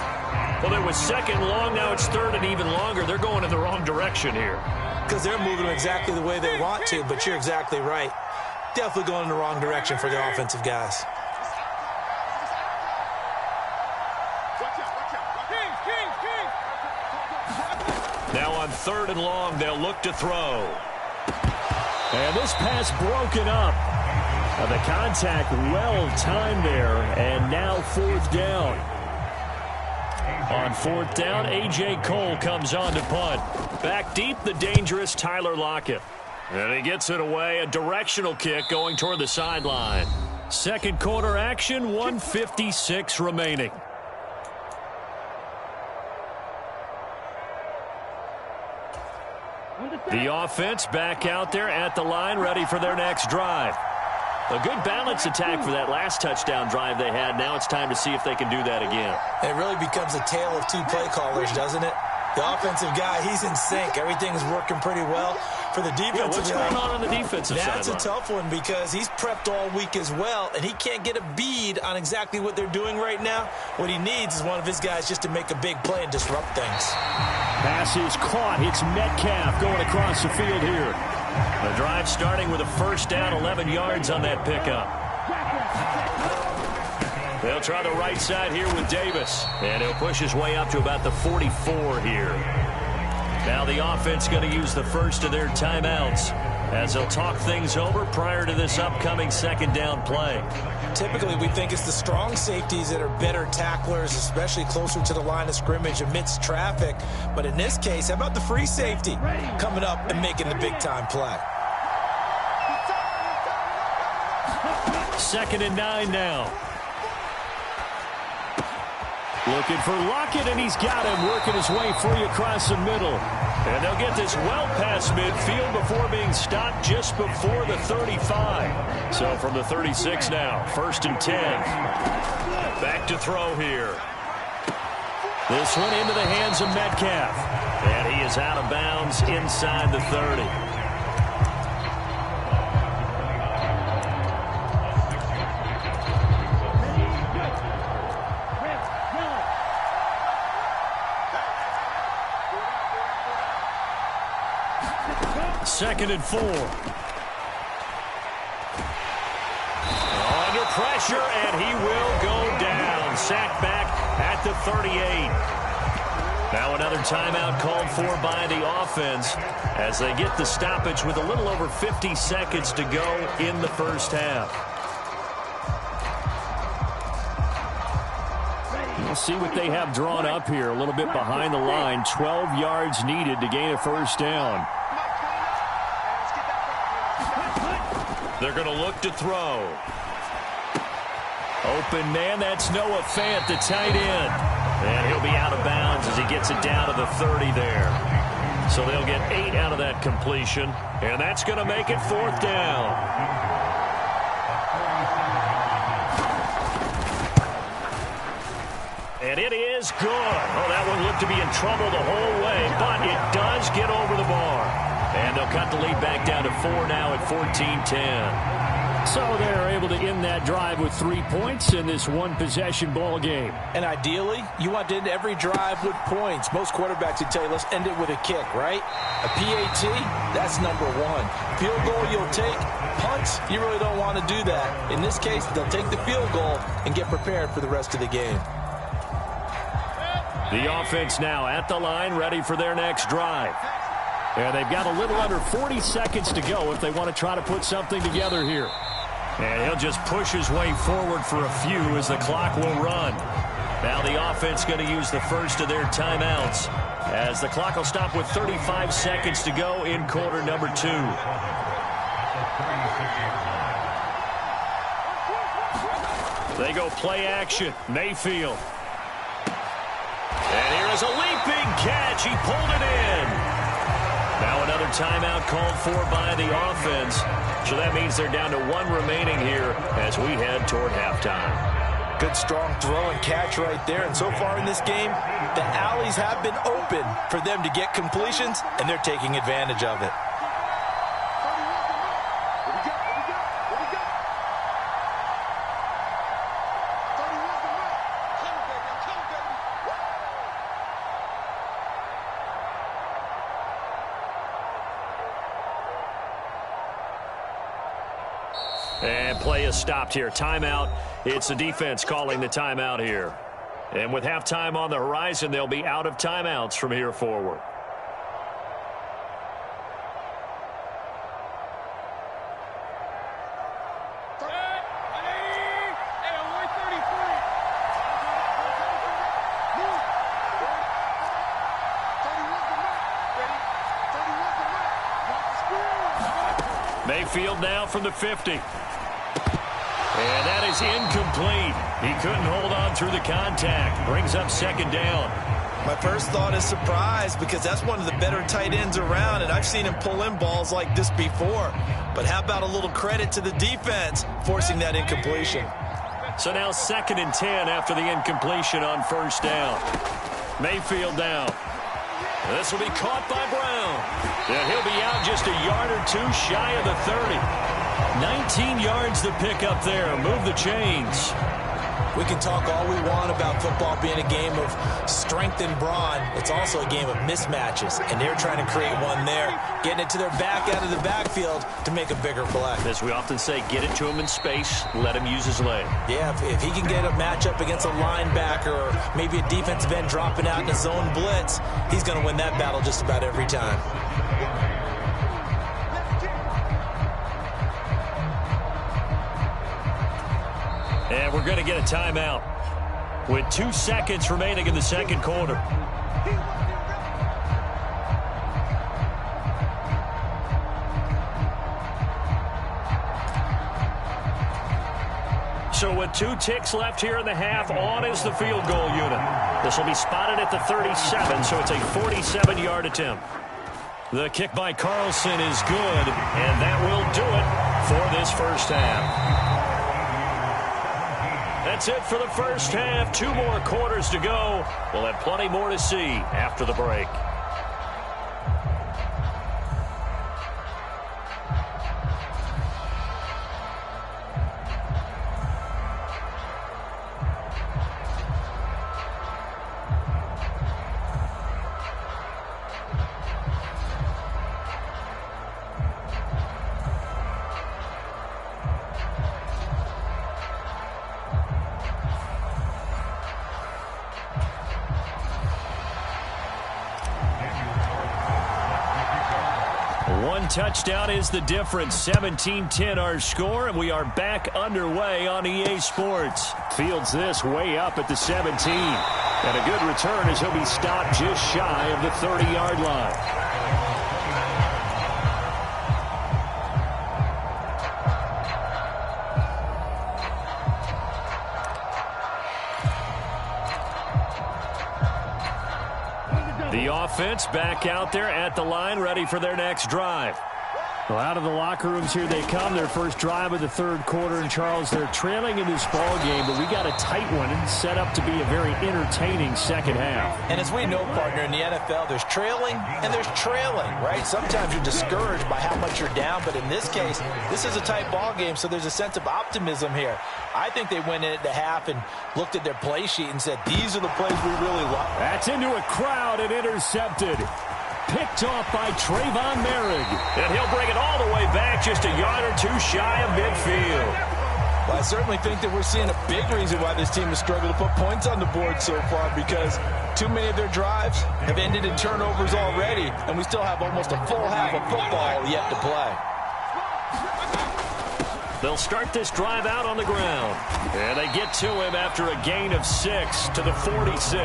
Well, it was second long. Now it's third and even longer. They're going in the wrong direction here. Because they're moving exactly the way they want to, but you're exactly right. Definitely going in the wrong direction for the offensive guys. Now on third and long, they'll look to throw. And this pass broken up. The contact well timed there, and now fourth down. On fourth down, A.J. Cole comes on to punt. Back deep, the dangerous Tyler Lockett. And he gets it away, a directional kick going toward the sideline. Second quarter action, 1:56 remaining. The offense back out there at the line, ready for their next drive. A good balance attack for that last touchdown drive they had. Now it's time to see if they can do that again. It really becomes a tale of 2 play callers, doesn't it? The offensive guy, he's in sync. Everything's working pretty well. For the defensive guy, what's going on the defensive side? That's a tough one because he's prepped all week as well, and he can't get a bead on exactly what they're doing right now. What he needs is one of his guys just to make a big play and disrupt things. Pass is caught. It's Metcalf going across the field here. The drive starting with a first down, 11 yards on that pickup. They'll try the right side here with Davis, and he'll push his way up to about the 44 here. Now the offense going to use the first of their timeouts as they'll talk things over prior to this upcoming second down play. Typically, we think it's the strong safeties that are better tacklers, especially closer to the line of scrimmage amidst traffic. But in this case, how about the free safety coming up and making the big-time play? 2nd and 9 now. Looking for Lockett, and he's got him, working his way free across the middle. And they'll get this well past midfield before being stopped just before the 35. So from the 36 now, 1st and 10. Back to throw here. This one into the hands of Metcalf. And he is out of bounds inside the 30. Second and 4. Under pressure, and he will go down. Sacked back at the 38. Now another timeout called for by the offense as they get the stoppage with a little over 50 seconds to go in the first half. We'll see what they have drawn up here. A little bit behind the line. 12 yards needed to gain a first down. They're going to look to throw. Open man, that's Noah Fant, the tight end. And he'll be out of bounds as he gets it down to the 30 there. So they'll get 8 out of that completion. And that's going to make it 4th down. And it is good. Oh, that one looked to be in trouble the whole way, but it does get over the bar. And they'll cut the lead back down to 4 now at 14-10. So they're able to end that drive with 3 points in this one-possession ball game. And ideally, you want to end every drive with points. Most quarterbacks would tell you, let's end it with a kick, right? A PAT, that's number 1. Field goal you'll take. Punts, you really don't want to do that. In this case, they'll take the field goal and get prepared for the rest of the game. The offense now at the line, ready for their next drive. And they've got a little under 40 seconds to go if they want to try to put something together here. And he'll just push his way forward for a few as the clock will run. Now the offense going to use the first of their timeouts as the clock will stop with 35 seconds to go in quarter number 2. They go play action. Mayfield. And here is a leaping catch. He pulled it in. Now another timeout called for by the offense. So that means they're down to 1 remaining here as we head toward halftime. Good, strong throw and catch right there. And so far in this game, the alleys have been open for them to get completions, and they're taking advantage of it. And play is stopped here. Timeout. It's the defense calling the timeout here. And with halftime on the horizon, they'll be out of timeouts from here forward. Mayfield now from the 50. And that is incomplete. He couldn't hold on through the contact. Brings up second down. My first thought is surprise because that's one of the better tight ends around, and I've seen him pull in balls like this before. But how about a little credit to the defense forcing that incompletion? So now 2nd and 10 after the incompletion on first down. Mayfield down. This will be caught by Brown. And he'll be out just a yard or 2 shy of the 30. 19 yards to pick up there. Move the chains. We can talk all we want about football being a game of strength and brawn. It's also a game of mismatches, and they're trying to create one there, getting it to their back out of the backfield to make a bigger play. As we often say, get it to him in space, let him use his leg. Yeah, if he can get a matchup against a linebacker or maybe a defensive end dropping out in a zone blitz, he's going to win that battle just about every time. And we're going to get a timeout with 2 seconds remaining in the second quarter. So with 2 ticks left here in the half, on is the field goal unit. This will be spotted at the 37, so it's a 47-yard attempt. The kick by Carlson is good, and that will do it for this first half. That's it for the first half. 2 more quarters to go. We'll have plenty more to see after the break. Touchdown is the difference. 17-10 our score, and we are back underway on EA Sports. Fields this way up at the 17. And a good return as he'll be stopped just shy of the 30-yard line. The offense back out there at the line, ready for their next drive. Well, out of the locker rooms here they come. Their first drive of the third quarter. And, Charles, they're trailing in this ball game, but we got a tight one and set up to be a very entertaining second half. And as we know, partner, in the NFL, there's trailing and there's trailing, right? Sometimes you're discouraged by how much you're down, but in this case, this is a tight ball game, so there's a sense of optimism here. I think they went in at the half and looked at their play sheet and said, these are the plays we really love. That's into a crowd and intercepted. Picked off by Trayvon Merrick. And he'll bring it all the way back just a yard or 2 shy of midfield. Well, I certainly think that we're seeing a big reason why this team has struggled to put points on the board so far, because too many of their drives have ended in turnovers already, and we still have almost a full half of football yet to play. They'll start this drive out on the ground. And they get to him after a gain of 6 to the 46.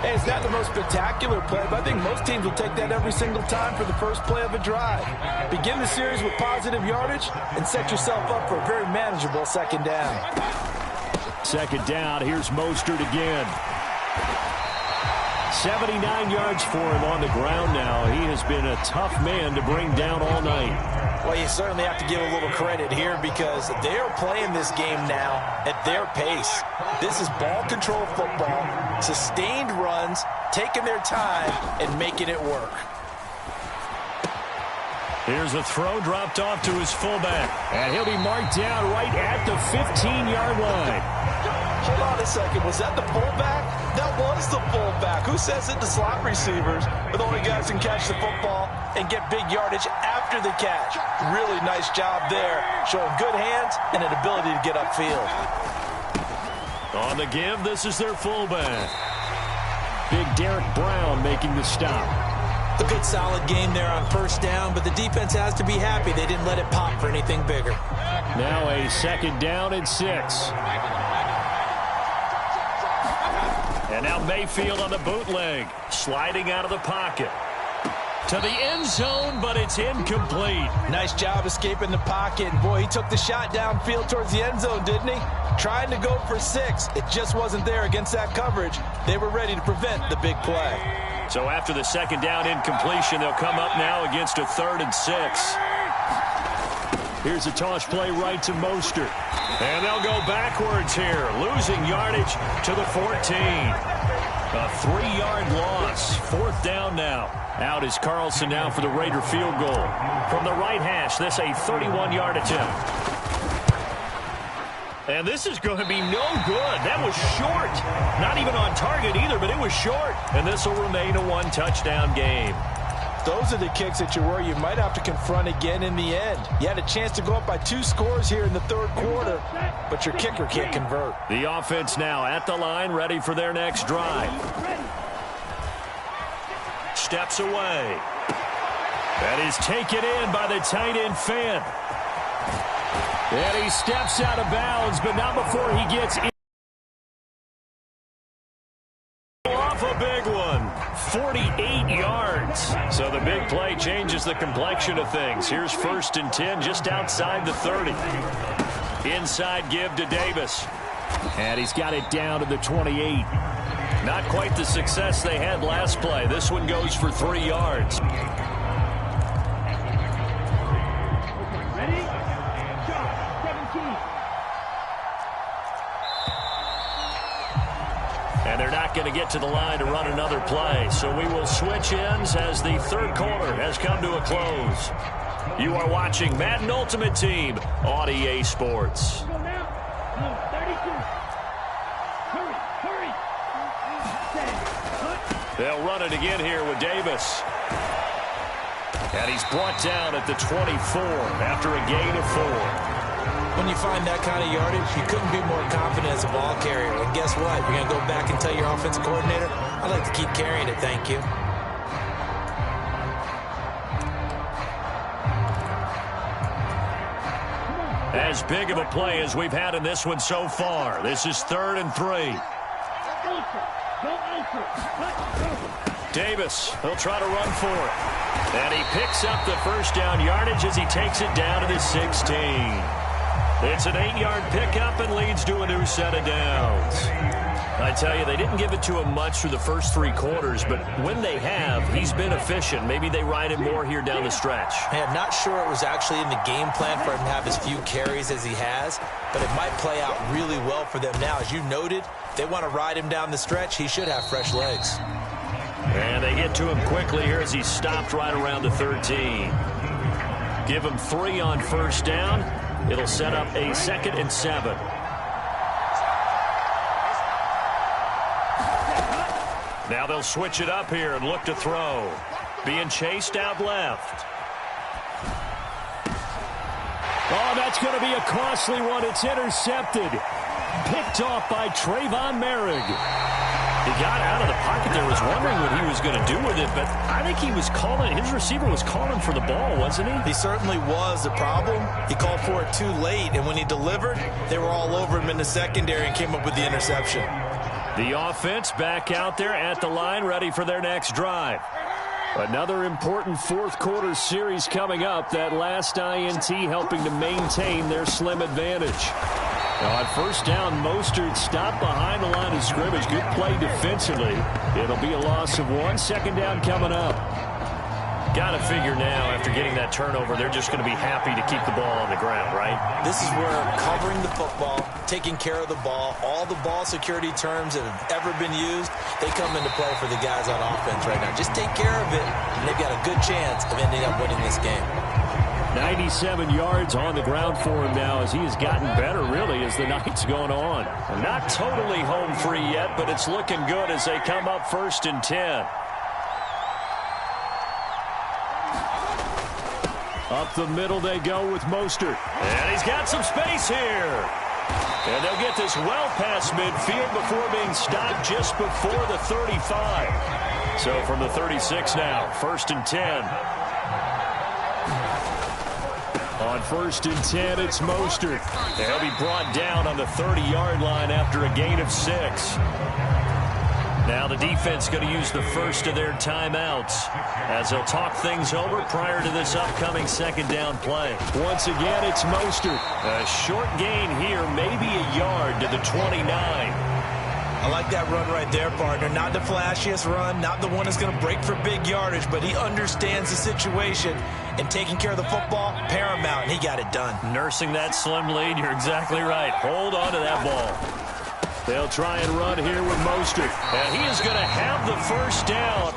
Hey, it's not the most spectacular play, but I think most teams will take that every single time for the first play of a drive. Begin the series with positive yardage and set yourself up for a very manageable second down. Second down, here's Mostert again. 79 yards for him on the ground now. He has been a tough man to bring down all night. Well, you certainly have to give a little credit here because they are playing this game now at their pace. This is ball control football, sustained runs, taking their time, and making it work. Here's a throw dropped off to his fullback. And he'll be marked down right at the 15-yard line. Hold on a second. Was that the fullback? That was the fullback. Who says it? The slot receivers are the only guys who can catch the football and get big yardage after the catch. Really nice job there, showing good hands and an ability to get upfield. On the give, this is their fullback. Big Derek Brown making the stop. A good solid game there on first down, but the defense has to be happy they didn't let it pop for anything bigger. Now a second down and 6. And now Mayfield on the bootleg, sliding out of the pocket. To the end zone, but it's incomplete. Nice job escaping the pocket. And boy, he took the shot downfield towards the end zone, didn't he? Trying to go for 6. It just wasn't there against that coverage. They were ready to prevent the big play. So after the second down incompletion, they'll come up now against a 3rd and 6. Here's a toss play right to Mostert. And they'll go backwards here, losing yardage to the 14. A 3-yard loss. 4th down now. Out is Carlson now for the Raider field goal. From the right hash, this a 31-yard attempt. And this is going to be no good. That was short. Not even on target either, but it was short. And this will remain a 1-touchdown game. Those are the kicks that you worry you might have to confront again in the end. You had a chance to go up by 2 scores here in the 3rd quarter, but your kicker can't convert. The offense now at the line, ready for their next drive. Steps away. That is taken in by the tight end Finn. And he steps out of bounds, but not before he gets in. Off a big one. 48 yards. So the big play changes the complexion of things. Here's 1st and 10 just outside the 30. Inside give to Davis. And he's got it down to the 28. Not quite the success they had last play. This one goes for 3 yards. And they're not going to get to the line to run another play. So we will switch ends as the 3rd quarter has come to a close. You are watching Madden Ultimate Team on EA Sports. They'll run it again here with Davis. And he's brought down at the 24 after a gain of 4. When you find that kind of yardage, you couldn't be more confident as a ball carrier. And guess what? You're going to go back and tell your offensive coordinator, I'd like to keep carrying it, thank you. As big of a play as we've had in this one so far. This is 3rd and 3. Davis, he'll try to run for it. And he picks up the first down yardage as he takes it down to the 16. It's an 8-yard pickup and leads to a new set of downs. I tell you, they didn't give it to him much through the first 3 quarters, but when they have, he's been efficient. Maybe they ride him more here down the stretch. Hey, I'm not sure it was actually in the game plan for him to have as few carries as he has, but it might play out really well for them now. As you noted, they want to ride him down the stretch. He should have fresh legs. And they get to him quickly here as he stopped right around the 13. Give him 3 on first down. It'll set up a 2nd and 7. Now they'll switch it up here and look to throw. Being chased out left. Oh, that's going to be a costly one. It's intercepted. picked off by Trayvon Merrick. He got out of the pocket there, was wondering what he was going to do with it, but I think he was calling, his receiver was calling for the ball, wasn't he? He certainly was. The problem, he called for it too late, and when he delivered, they were all over him in the secondary and came up with the interception. The offense back out there at the line, ready for their next drive. Another important fourth quarter series coming up. That last INT helping to maintain their slim advantage. Now on first down, Mostert stopped behind the line of scrimmage. Good play defensively. It'll be a loss of 1. Second down coming up. Got to figure now, after getting that turnover, they're just going to be happy to keep the ball on the ground, right? This is where covering the football, taking care of the ball, all the ball security terms that have ever been used, they come into play for the guys on offense right now. Just take care of it, and they've got a good chance of ending up winning this game. 97 yards on the ground for him now as he has gotten better, really, as the night's going on. Not totally home free yet, but it's looking good as they come up 1st and 10. Up the middle they go with Mostert. And he's got some space here. And they'll get this well past midfield before being stopped just before the 35. So from the 36 now, 1st and 10. On 1st and 10, it's Mostert. They'll be brought down on the 30-yard line after a gain of 6. Now the defense going to use the first of their timeouts as they'll talk things over prior to this upcoming second down play. Once again, it's Mostert. A short gain here, maybe a yard to the 29. I like that run right there, partner. Not the flashiest run, not the one that's going to break for big yardage, but he understands the situation, and taking care of the football, paramount, and he got it done. Nursing that slim lead, you're exactly right. Hold on to that ball. They'll try and run here with Mostert. And he is going to have the first down.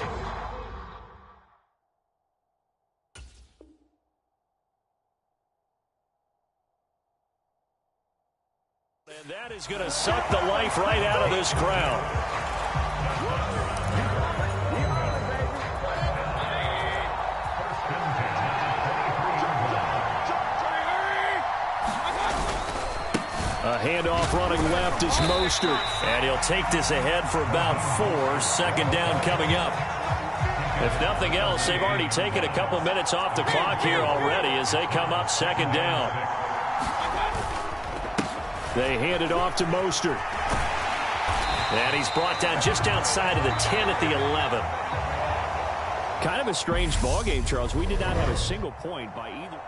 And that is going to suck the life right out of this crowd. A handoff running left is Mostert. And he'll take this ahead for about 4. Second down coming up. If nothing else, they've already taken a couple minutes off the clock here already as they come up second down. They hand it off to Mostert. And he's brought down just outside of the 10 at the 11. Kind of a strange ball game, Charles. We did not have a single point by either.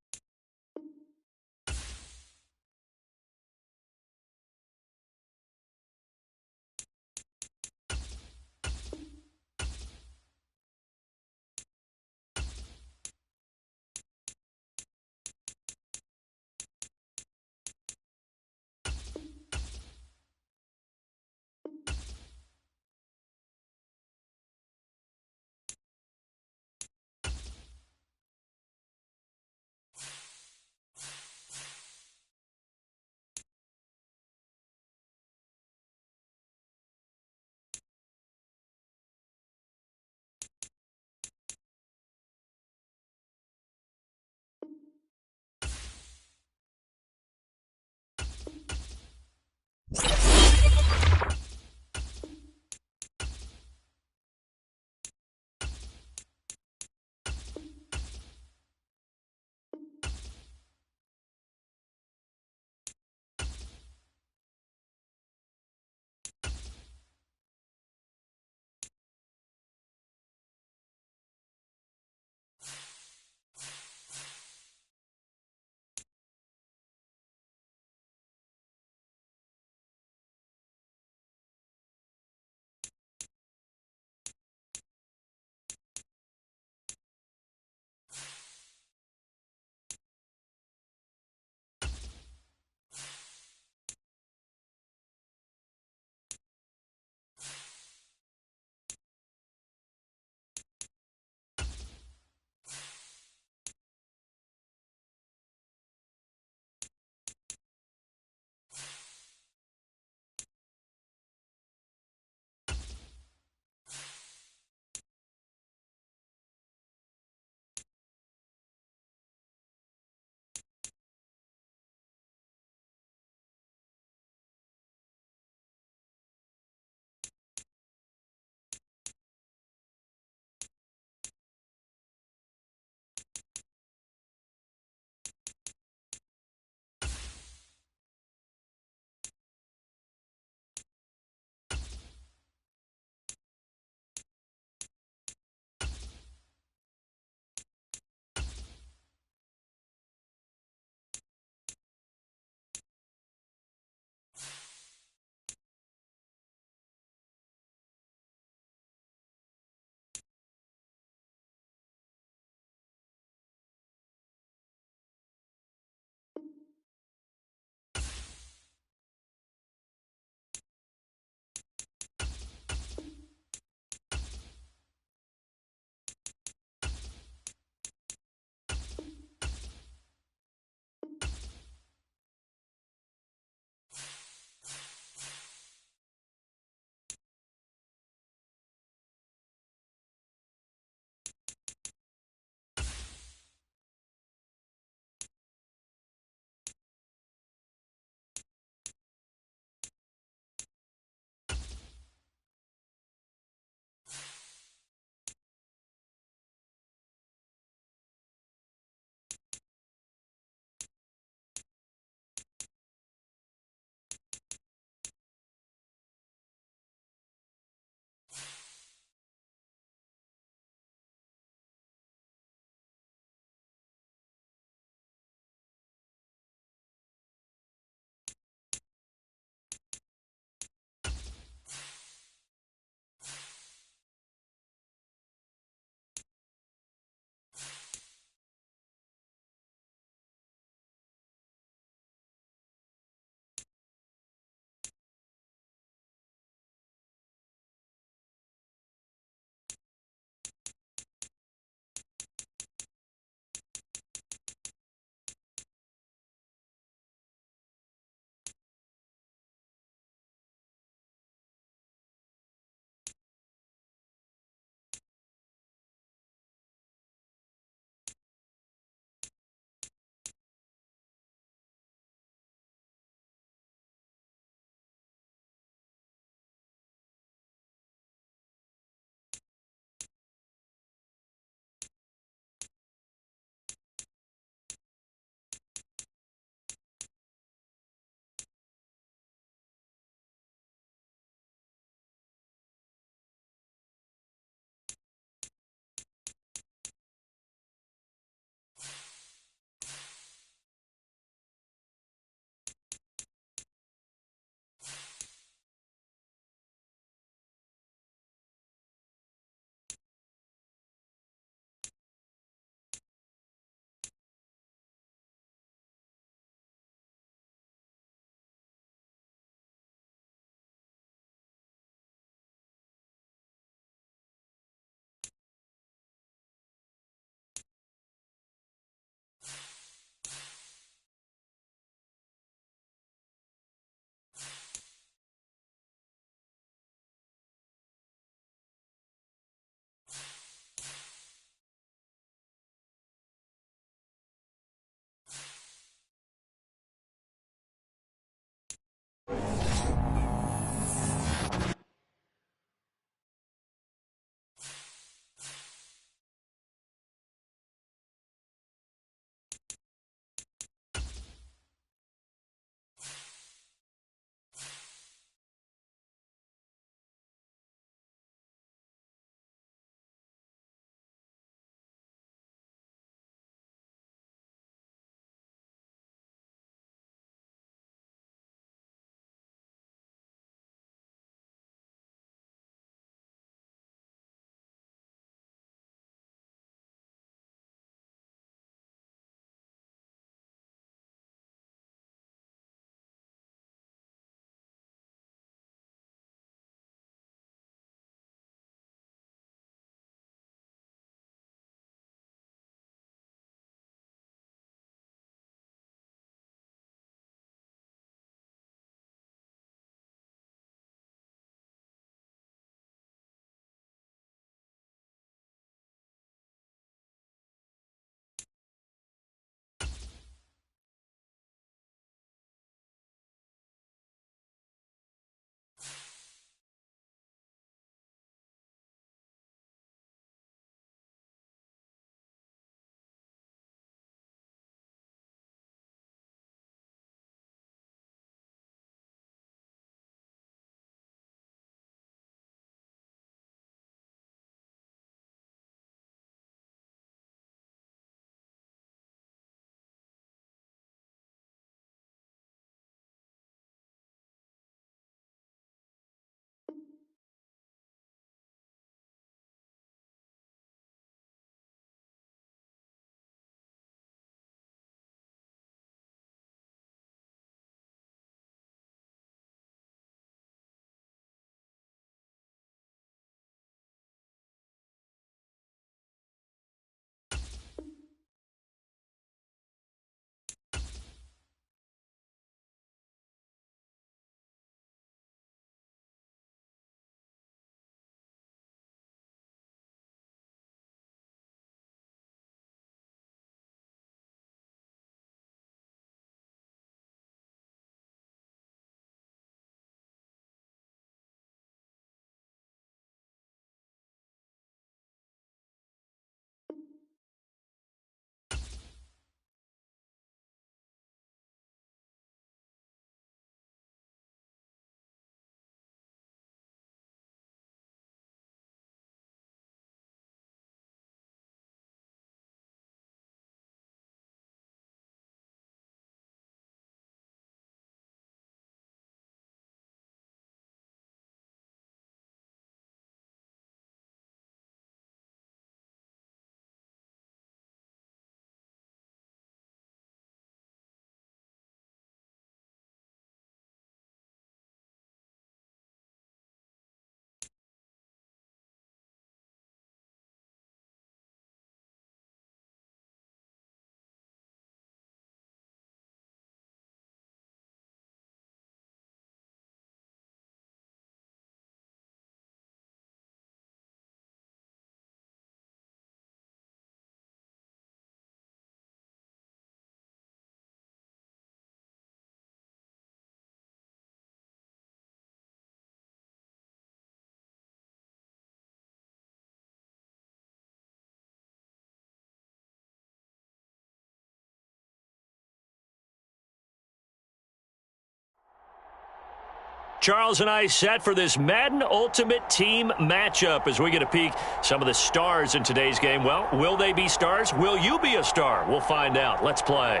Charles and I set for this Madden Ultimate Team matchup as we get a peek some of the stars in today's game. Well, will they be stars? Will you be a star? We'll find out. Let's play.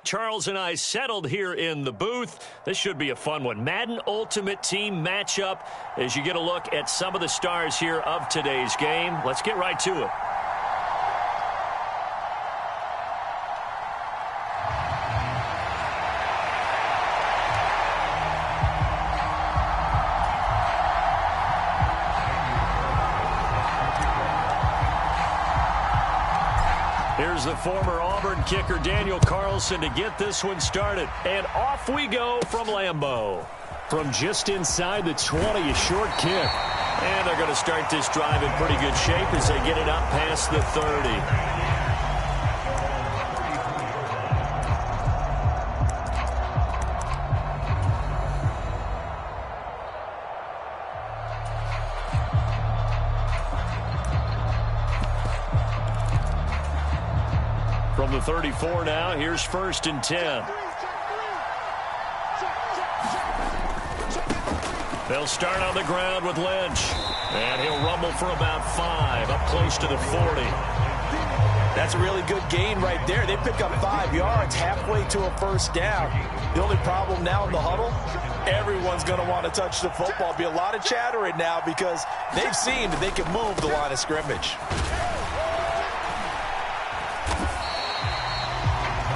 Charles and I settled here in the booth. This should be a fun one. Madden Ultimate Team matchup as you get a look at some of the stars here of today's game. Let's get right to it. Here's the former Auburn kicker, Daniel Carlson, to get this one started. And off we go from Lambeau. From just inside the 20, a short kick. And they're going to start this drive in pretty good shape as they get it up past the 30. From the 34 now, here's 1st and 10. They'll start on the ground with Lynch. And he'll rumble for about 5, up close to the 40. That's a really good gain right there. They pick up 5 yards halfway to a 1st down. The only problem now in the huddle, everyone's going to want to touch the football. Be a lot of chatter right now because they've seen that they can move the line of scrimmage.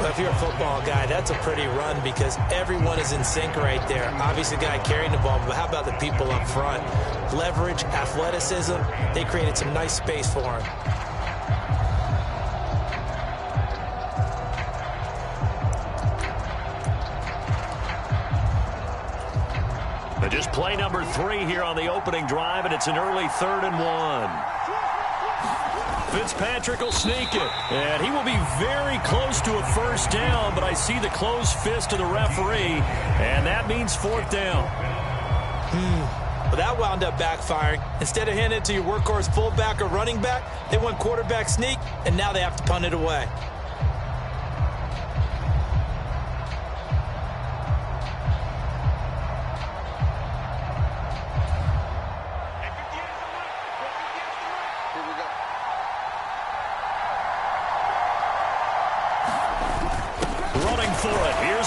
Well, if you're a football guy, that's a pretty run because everyone is in sync right there. Obviously, the guy carrying the ball, but how about the people up front? Leverage, athleticism, they created some nice space for him. But just play number 3 here on the opening drive, and it's an early 3rd and 1. Fitzpatrick will sneak it, and he will be very close to a 1st down, but I see the closed fist of the referee, and that means 4th down. Well, that wound up backfiring. Instead of handing it to your workhorse fullback or running back, they went quarterback sneak, and now they have to punt it away.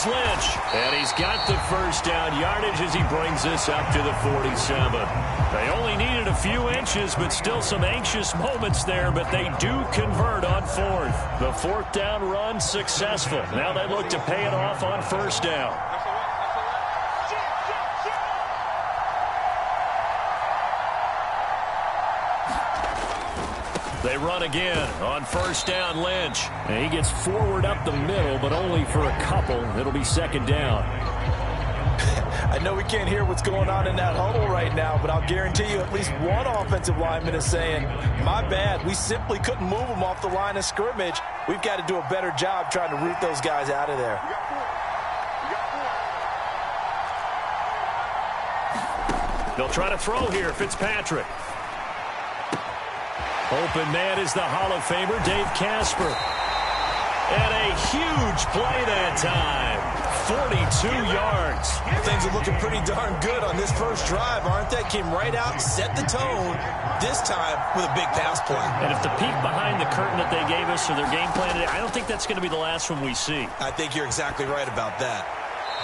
Lynch, and he's got the 1st down yardage as he brings this up to the 47. They only needed a few inches, but still some anxious moments there, but they do convert on 4th. The 4th down run successful. Now they look to pay it off on 1st down. They run again on 1st down, Lynch. And he gets forward up the middle, but only for a couple. It'll be 2nd down. I know we can't hear what's going on in that huddle right now, but I'll guarantee you at least one offensive lineman is saying, my bad, we simply couldn't move them off the line of scrimmage. We've got to do a better job trying to root those guys out of there. They'll try to throw here, Fitzpatrick. Open man is the Hall of Famer, Dave Casper. And a huge play that time. 42 yards. Things are looking pretty darn good on this first drive, aren't they? Came right out, set the tone, this time with a big pass play. And if the peek behind the curtain that they gave us or their game plan today, I don't think that's going to be the last one we see. I think you're exactly right about that.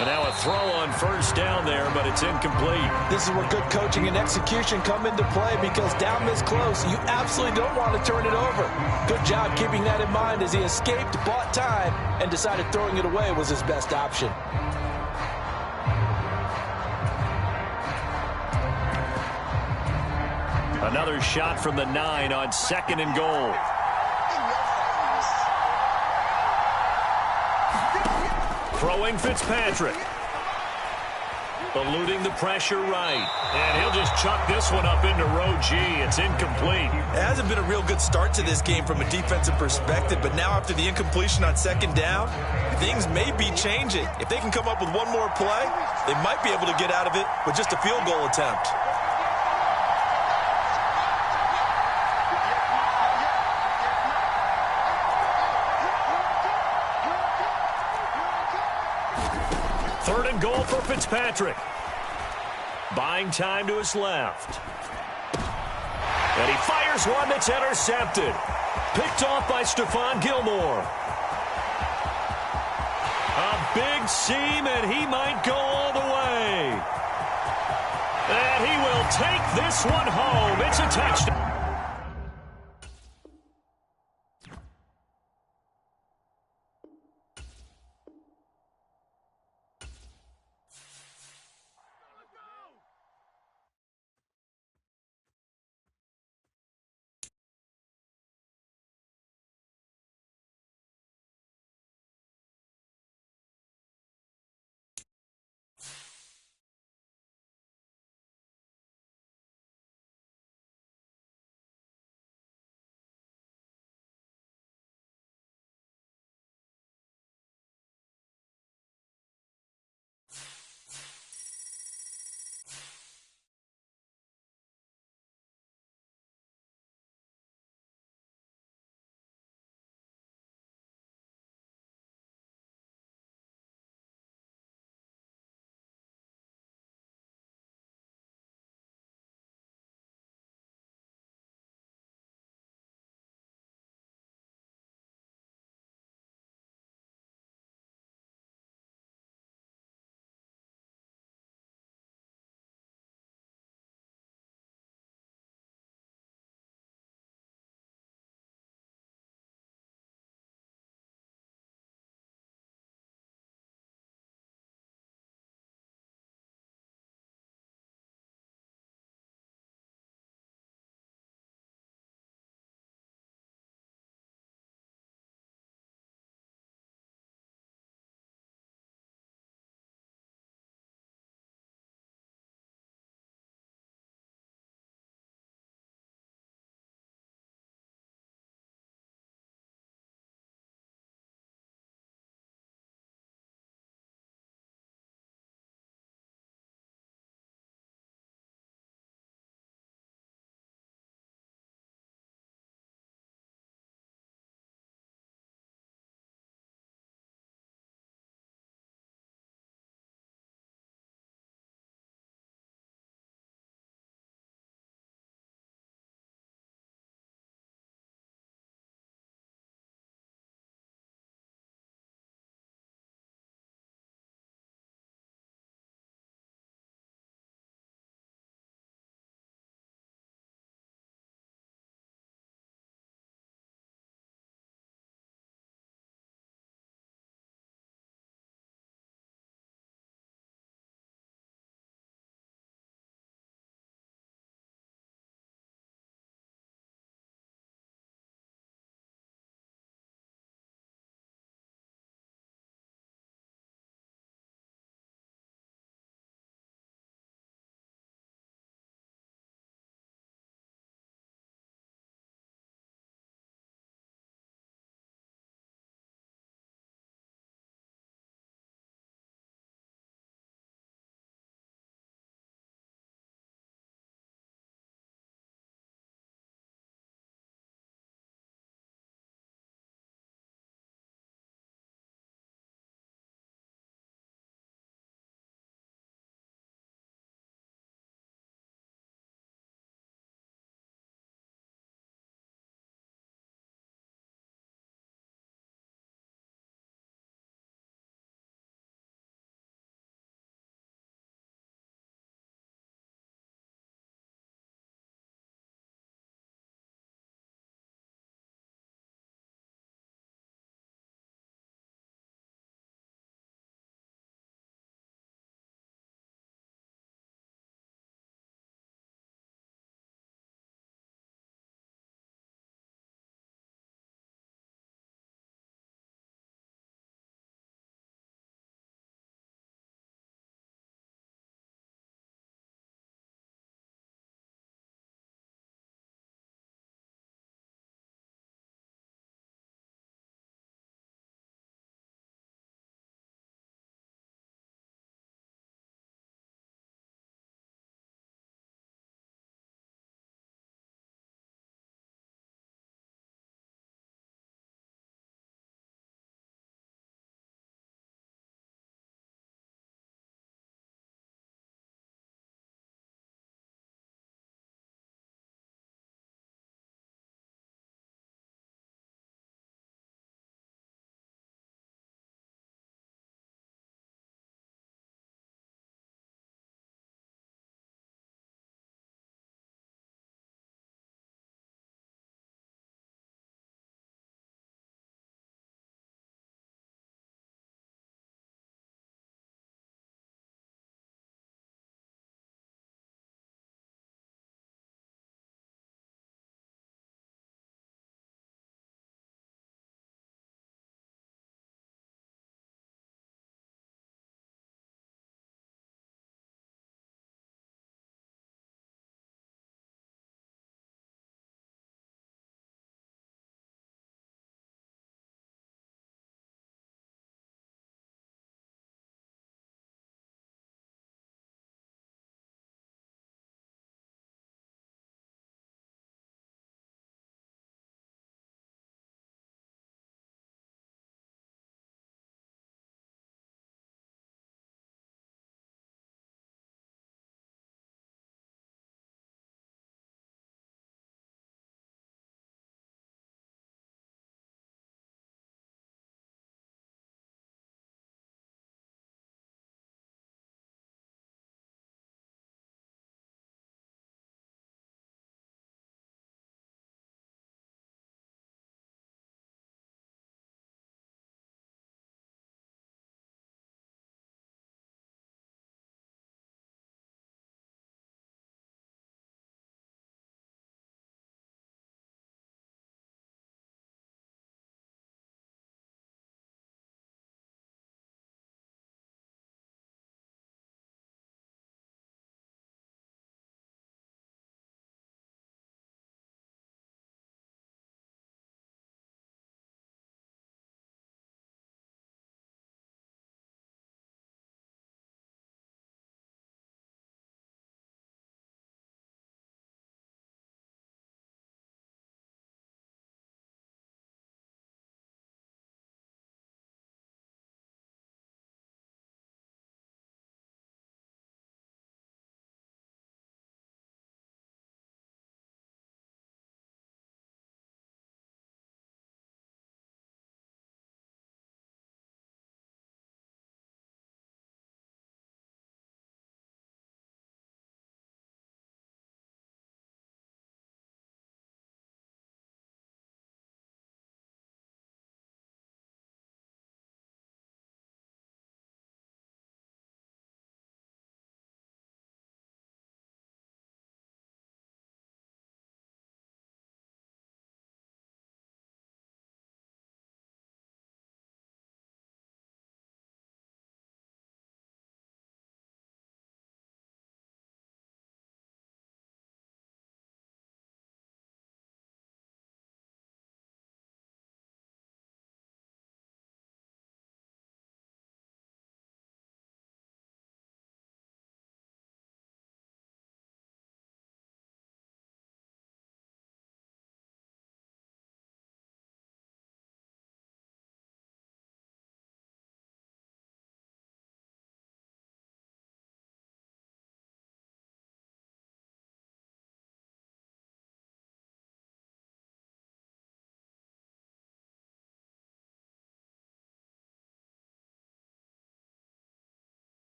And now a throw on first down there, but it's incomplete. This is where good coaching and execution come into play, because down this close, you absolutely don't want to turn it over. Good job keeping that in mind as he escaped, bought time, and decided throwing it away was his best option. Another shot from the 9 on 2nd and goal. Throwing Fitzpatrick. Eluding the pressure right. And he'll just chuck this one up into row G. It's incomplete. It hasn't been a real good start to this game from a defensive perspective, but now after the incompletion on 2nd down, things may be changing. If they can come up with one more play, they might be able to get out of it with just a field goal attempt. Third and goal for Fitzpatrick. Buying time to his left. And he fires one that's intercepted. Picked off by Stephon Gilmore. A big seam, and he might go all the way. And he will take this one home. It's a touchdown.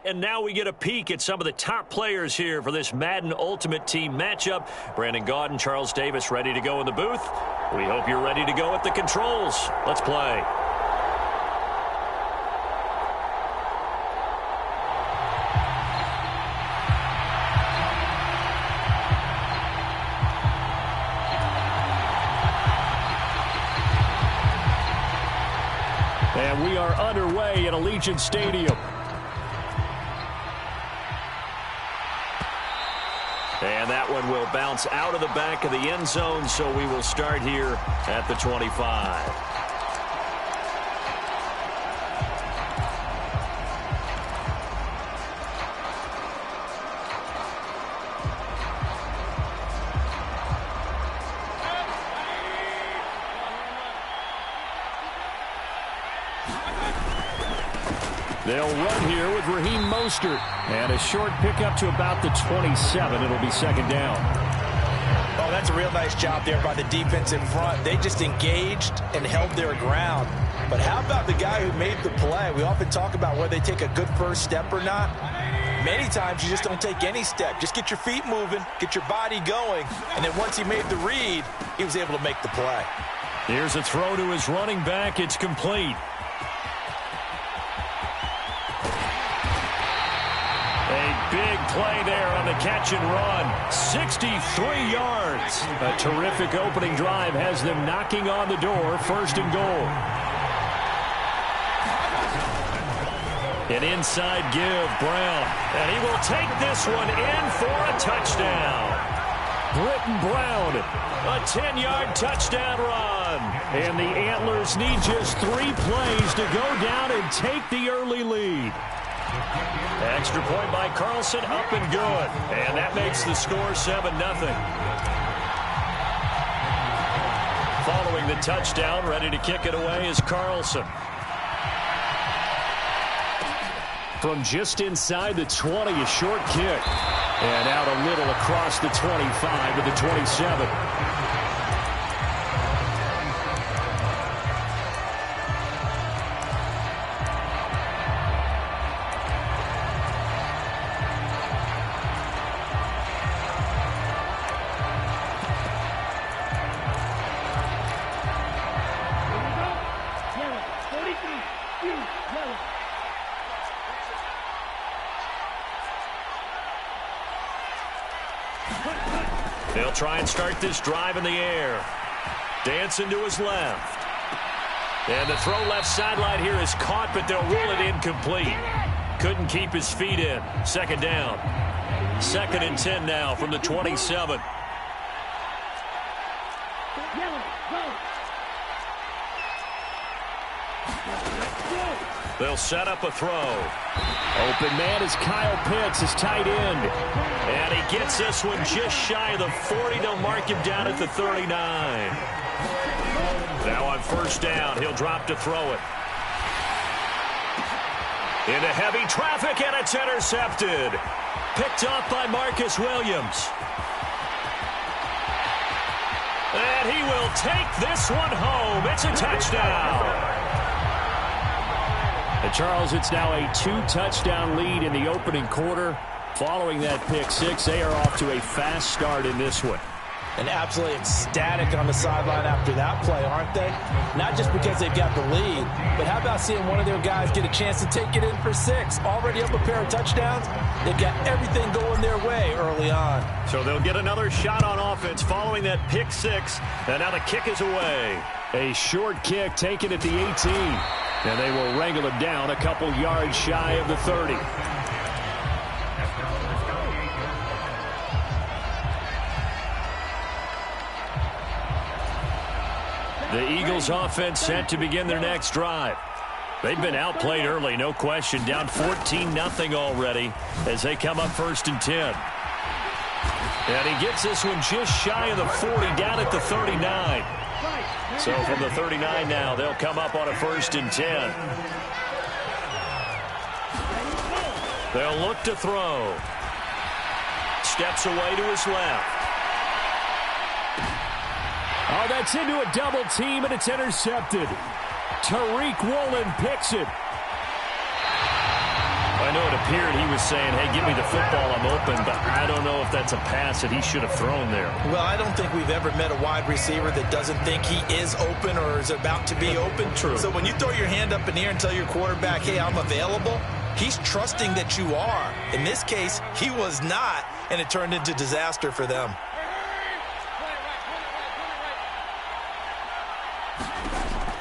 And now we get a peek at some of the top players here for this Madden Ultimate Team matchup. Brandon Gaudin, Charles Davis ready to go in the booth. We hope you're ready to go at the controls. Let's play. And we are underway at Allegiant Stadium. And that one will bounce out of the back of the end zone, so we will start here at the 25. They'll run here with Raheem Mostert. And a short pickup to about the 27. It'll be second down. Oh, that's a real nice job there by the defense in front. They just engaged and held their ground. But how about the guy who made the play? We often talk about whether they take a good first step or not. Many times you just don't take any step. Just get your feet moving, get your body going. And then once he made the read, he was able to make the play. Here's a throw to his running back. It's complete. Big play there on the catch and run. 63 yards. A terrific opening drive has them knocking on the door. First and goal. An inside give, Brown. And he will take this one in for a touchdown. Britton Brown, a 10-yard touchdown run. And the Antlers need just 3 plays to go down and take the early lead. Extra point by Carlson, up and good. And that makes the score 7-0. Following the touchdown, ready to kick it away is Carlson. From just inside the 20, a short kick. And out a little across the 25 to the 27. They'll try and start this drive in the air. Dancing to his left. And the throw left sideline here is caught, but they'll rule it incomplete. Couldn't keep his feet in. Second down. 2nd and 10 now from the 27. They'll set up a throw. Open man is Kyle Pitts, his tight end. And he gets this one just shy of the 40. They'll mark him down at the 39. Now on first down, he'll drop to throw it. Into heavy traffic, and it's intercepted. Picked off by Marcus Williams. And he will take this one home. It's a touchdown. And Charles, it's now a 2-touchdown lead in the opening quarter. Following that pick six, they are off to a fast start in this one. And absolutely ecstatic on the sideline after that play, aren't they? Not just because they've got the lead, but how about seeing one of their guys get a chance to take it in for 6? Already up a pair of touchdowns. They've got everything going their way early on. So they'll get another shot on offense following that pick six. And now the kick is away. A short kick taken at the 18. And they will wrangle him down a couple yards shy of the 30. The Eagles offense set to begin their next drive. They've been outplayed early, no question. Down 14-0 already as they come up 1st and 10. And he gets this one just shy of the 40, down at the 39. So from the 39 now, they'll come up on a 1st and 10. They'll look to throw. Steps away to his left. Oh, that's into a double team, and it's intercepted. Tariq Woolen picks it. I know it appeared he was saying, hey, give me the football, I'm open, but I don't know if that's a pass that he should have thrown there. Well, I don't think we've ever met a wide receiver that doesn't think he is open or is about to be open. True. So when you throw your hand up in the air and tell your quarterback, hey, I'm available, he's trusting that you are. In this case, he was not, and it turned into disaster for them.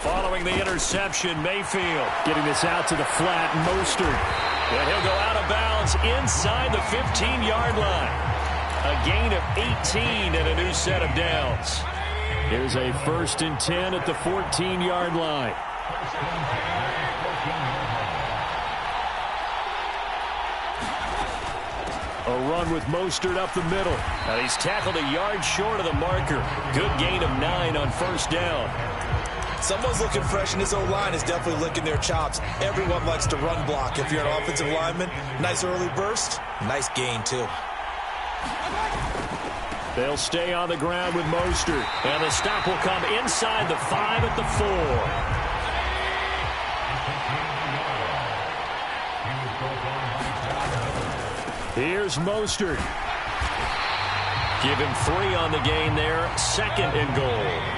Following the interception, Mayfield getting this out to the flat, Mostert. And he'll go out of bounds inside the 15-yard line. A gain of 18 and a new set of downs. Here's a 1st and 10 at the 14-yard line. A run with Mostert up the middle. And he's tackled a yard short of the marker. Good gain of 9 on 1st down. Someone's looking fresh, and his O-line is definitely licking their chops. Everyone likes to run block. If you're an offensive lineman, nice early burst, nice gain, too. They'll stay on the ground with Mostert. And the stop will come inside the 5 at the 4. Here's Mostert. Give him 3 on the gain there. 2nd and goal.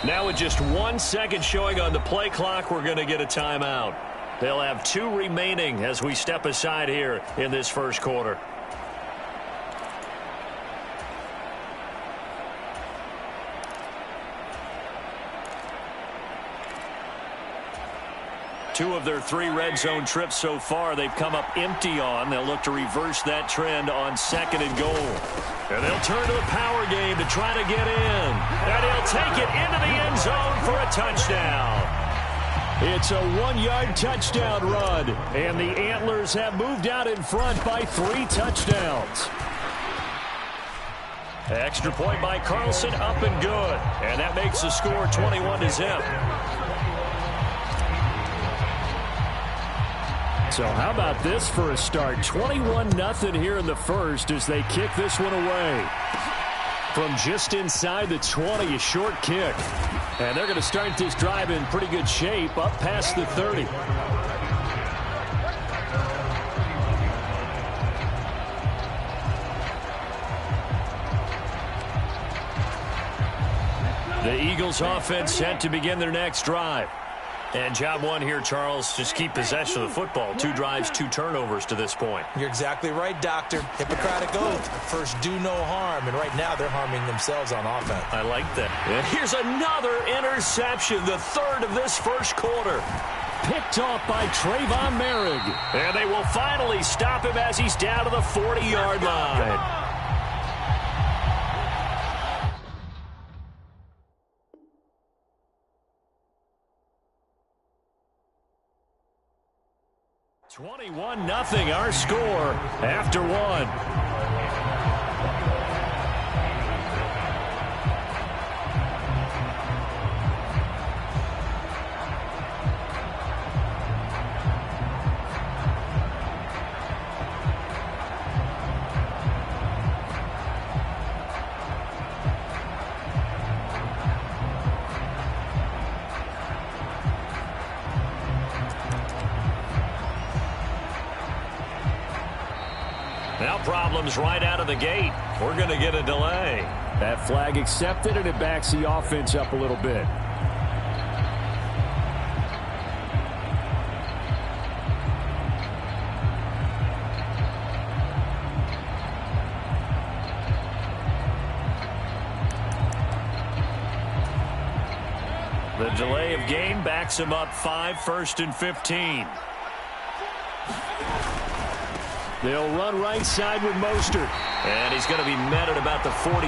Now with just 1 second showing on the play clock, we're going to get a timeout. They'll have 2 remaining as we step aside here in this first quarter. Two of their 3 red zone trips so far, they've come up empty on. They'll look to reverse that trend on 2nd and goal. And they'll turn to the power game to try to get in. And he'll take it into the end zone for a touchdown. It's a 1-yard touchdown run. And the Antlers have moved out in front by 3 touchdowns. Extra point by Carlson, up and good. And that makes the score 21-0. So how about this for a start? 21-0 here in the first as they kick this one away. From just inside the 20, a short kick. And they're going to start this drive in pretty good shape, up past the 30. The Eagles offense set to begin their next drive. And job one here, Charles, just keep possession of the football. 2 drives, 2 turnovers to this point. You're exactly right, Doctor. Hippocratic oath. First, do no harm. And right now, they're harming themselves on offense. I like that. And here's another interception, the 3rd of this first quarter. Picked off by Trayvon Merrick. And they will finally stop him as he's down to the 40-yard line. $21-0 our score after 1. Now problems right out of the gate. We're going to get a delay. That flag accepted, and it backs the offense up a little bit. The delay of game backs him up 5, 1st and 15. They'll run right side with Mostert. And he's going to be met at about the 43.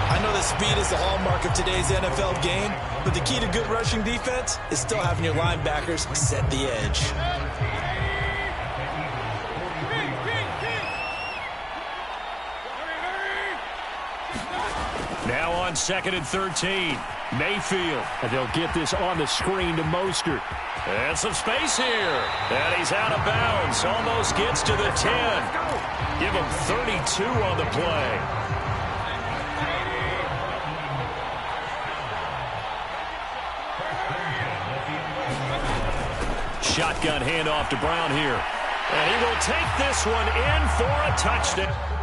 I know that speed is the hallmark of today's NFL game, but the key to good rushing defense is still having your linebackers set the edge. Now on 2nd and 13. Mayfield, and they'll get this on the screen to Mostert. And some space here. And he's out of bounds. Almost gets to the 10. Give him 32 on the play. Shotgun handoff to Brown here. And he will take this one in for a touchdown.